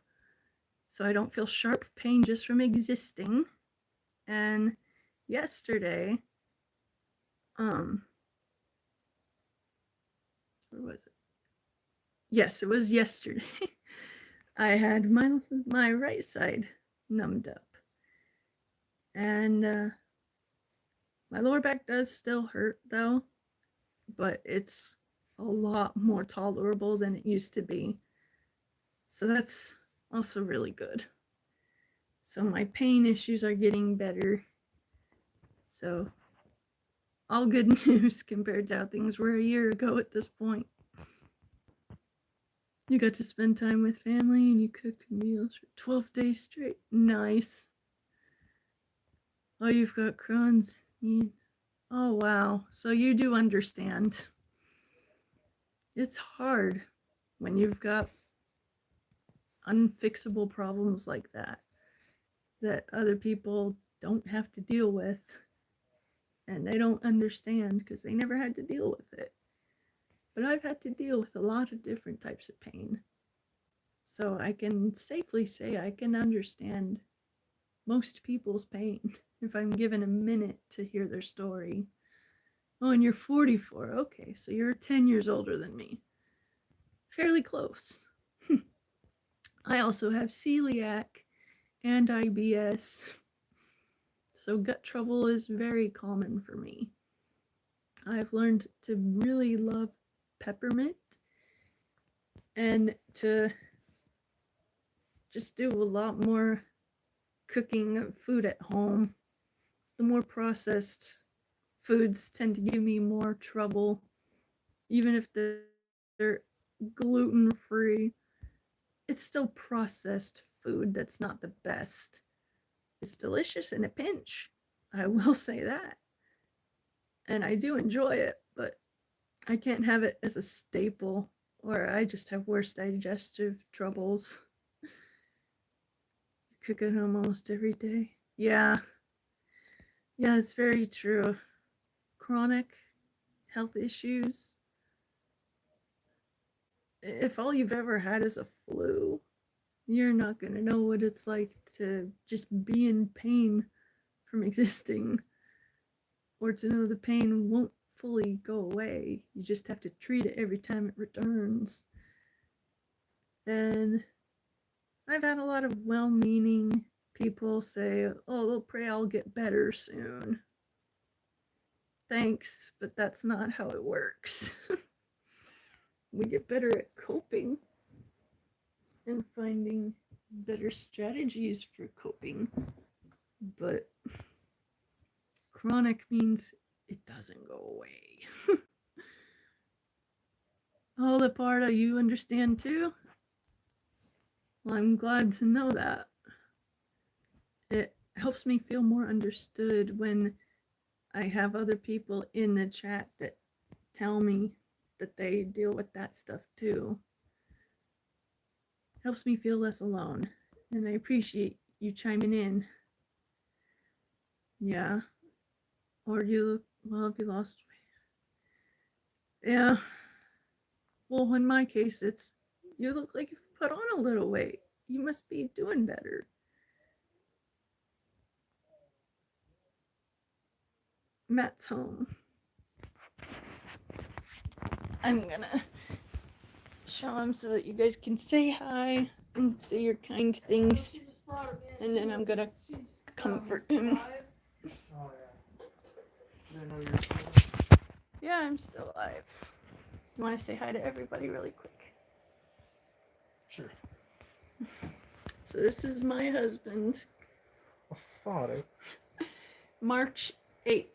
Speaker 1: so I don't feel sharp pain just from existing. And yesterday, where was it? Yes, it was yesterday. I had my right side numbed up. And my lower back does still hurt though, but it's a lot more tolerable than it used to be. So that's also really good. So my pain issues are getting better. So all good news compared to how things were a year ago at this point. You got to spend time with family and you cooked meals for 12 days straight. Nice. Oh, you've got Crohn's. Oh, wow. So you do understand. It's hard when you've got unfixable problems like that other people don't have to deal with, and they don't understand because they never had to deal with it. But I've had to deal with a lot of different types of pain. So I can safely say I can understand most people's pain if I'm given a minute to hear their story. Oh, and you're 44. Okay, so you're 10 years older than me. Fairly close. I also have celiac and IBS. So gut trouble is very common for me. I've learned to really love peppermint and to just do a lot more cooking of food at home. The more processed foods tend to give me more trouble, even if they're gluten-free. It's still processed food that's not the best. It's delicious in a pinch, I will say that. And I do enjoy it, but I can't have it as a staple, or I just have worse digestive troubles. Cook at home almost every day. Yeah, it's very true. Chronic health issues. If all you've ever had is a flu, You're not going to know what it's like to just be in pain from existing, or to know the pain won't fully go away. You just have to treat it every time it returns. And I've had a lot of well-meaning people say, oh, they'll pray I'll get better soon. Thanks, but that's not how it works. We get better at coping and finding better strategies for coping. But chronic means it doesn't go away. Oh, the part of you understand too? Well, I'm glad to know that. It helps me feel more understood when I have other people in the chat that tell me that they deal with that stuff too. Helps me feel less alone, and I appreciate you chiming in. Yeah. Or you look, well, have you lost weight? Yeah. Well, in my case, it's, you look like you've put on a little weight. You must be doing better. Matt's home. I'm gonna show him so that you guys can say hi and say your kind things, and then I'm gonna comfort him.
Speaker 4: Oh yeah. I know you're.
Speaker 1: Yeah, I'm still alive. You want to say hi to everybody really quick?
Speaker 4: Sure.
Speaker 1: So this is my husband.
Speaker 4: I thought it.
Speaker 1: March 8th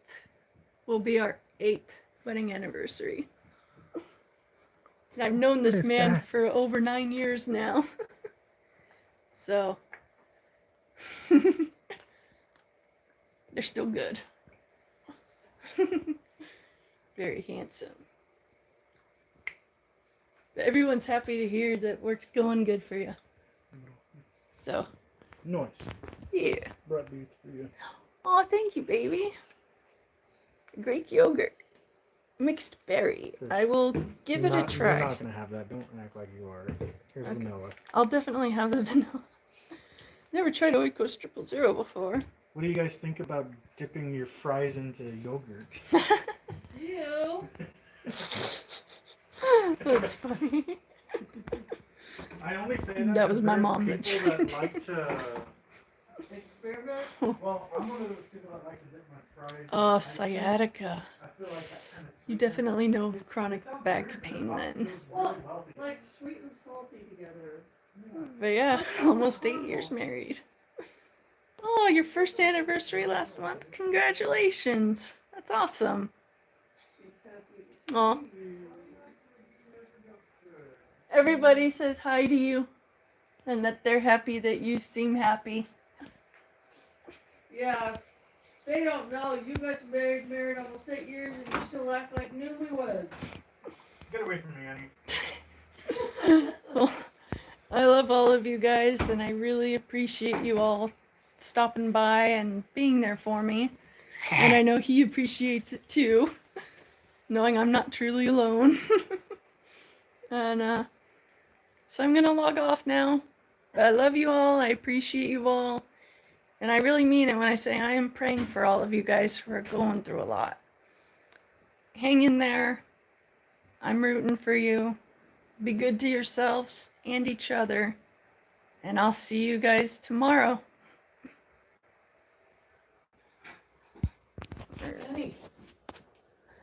Speaker 1: will be our 8th wedding anniversary. And I've known this man for over 9 years now. So they're still good. Very handsome. But everyone's happy to hear that work's going good for you. So,
Speaker 4: Nice.
Speaker 1: yeah.
Speaker 4: Brought these for you.
Speaker 1: Oh, thank you, baby. Greek yogurt. Mixed berry. I will give it a try.
Speaker 4: You're not going to have that. Don't act like you are. Here's
Speaker 1: Okay.
Speaker 4: vanilla.
Speaker 1: I'll definitely have the vanilla. Never tried Okydokeybro 000 before.
Speaker 4: What do you guys think about dipping your fries into yogurt?
Speaker 3: You.
Speaker 1: That's funny.
Speaker 4: I only say that.
Speaker 1: That was my
Speaker 4: there's
Speaker 1: mom that
Speaker 4: people that like to.
Speaker 3: Experiment.
Speaker 4: Well, I'm one of those people that like to dip my fries.
Speaker 1: Oh, sciatica.
Speaker 4: I feel like that kind of.
Speaker 1: You definitely know of chronic back pain then.
Speaker 3: Well, like sweet and salty together.
Speaker 1: But yeah, almost 8 years married. Oh, your first anniversary last month. Congratulations. That's awesome.
Speaker 3: She's happy to see
Speaker 1: Aw.
Speaker 3: you.
Speaker 1: Everybody says hi to you and that they're happy that you seem happy.
Speaker 3: Yeah, they don't know. You guys married almost 8 years and you still act like newlyweds.
Speaker 4: Get away from me, Annie.
Speaker 1: Well, I love all of you guys, and I really appreciate you all stopping by and being there for me. And I know he appreciates it too, knowing I'm not truly alone. And so I'm gonna log off now. But I love you all. I appreciate you all. And I really mean it when I say I am praying for all of you guys who are going through a lot. Hang in there. I'm rooting for you. Be good to yourselves and each other. And I'll see you guys tomorrow.
Speaker 3: Annie.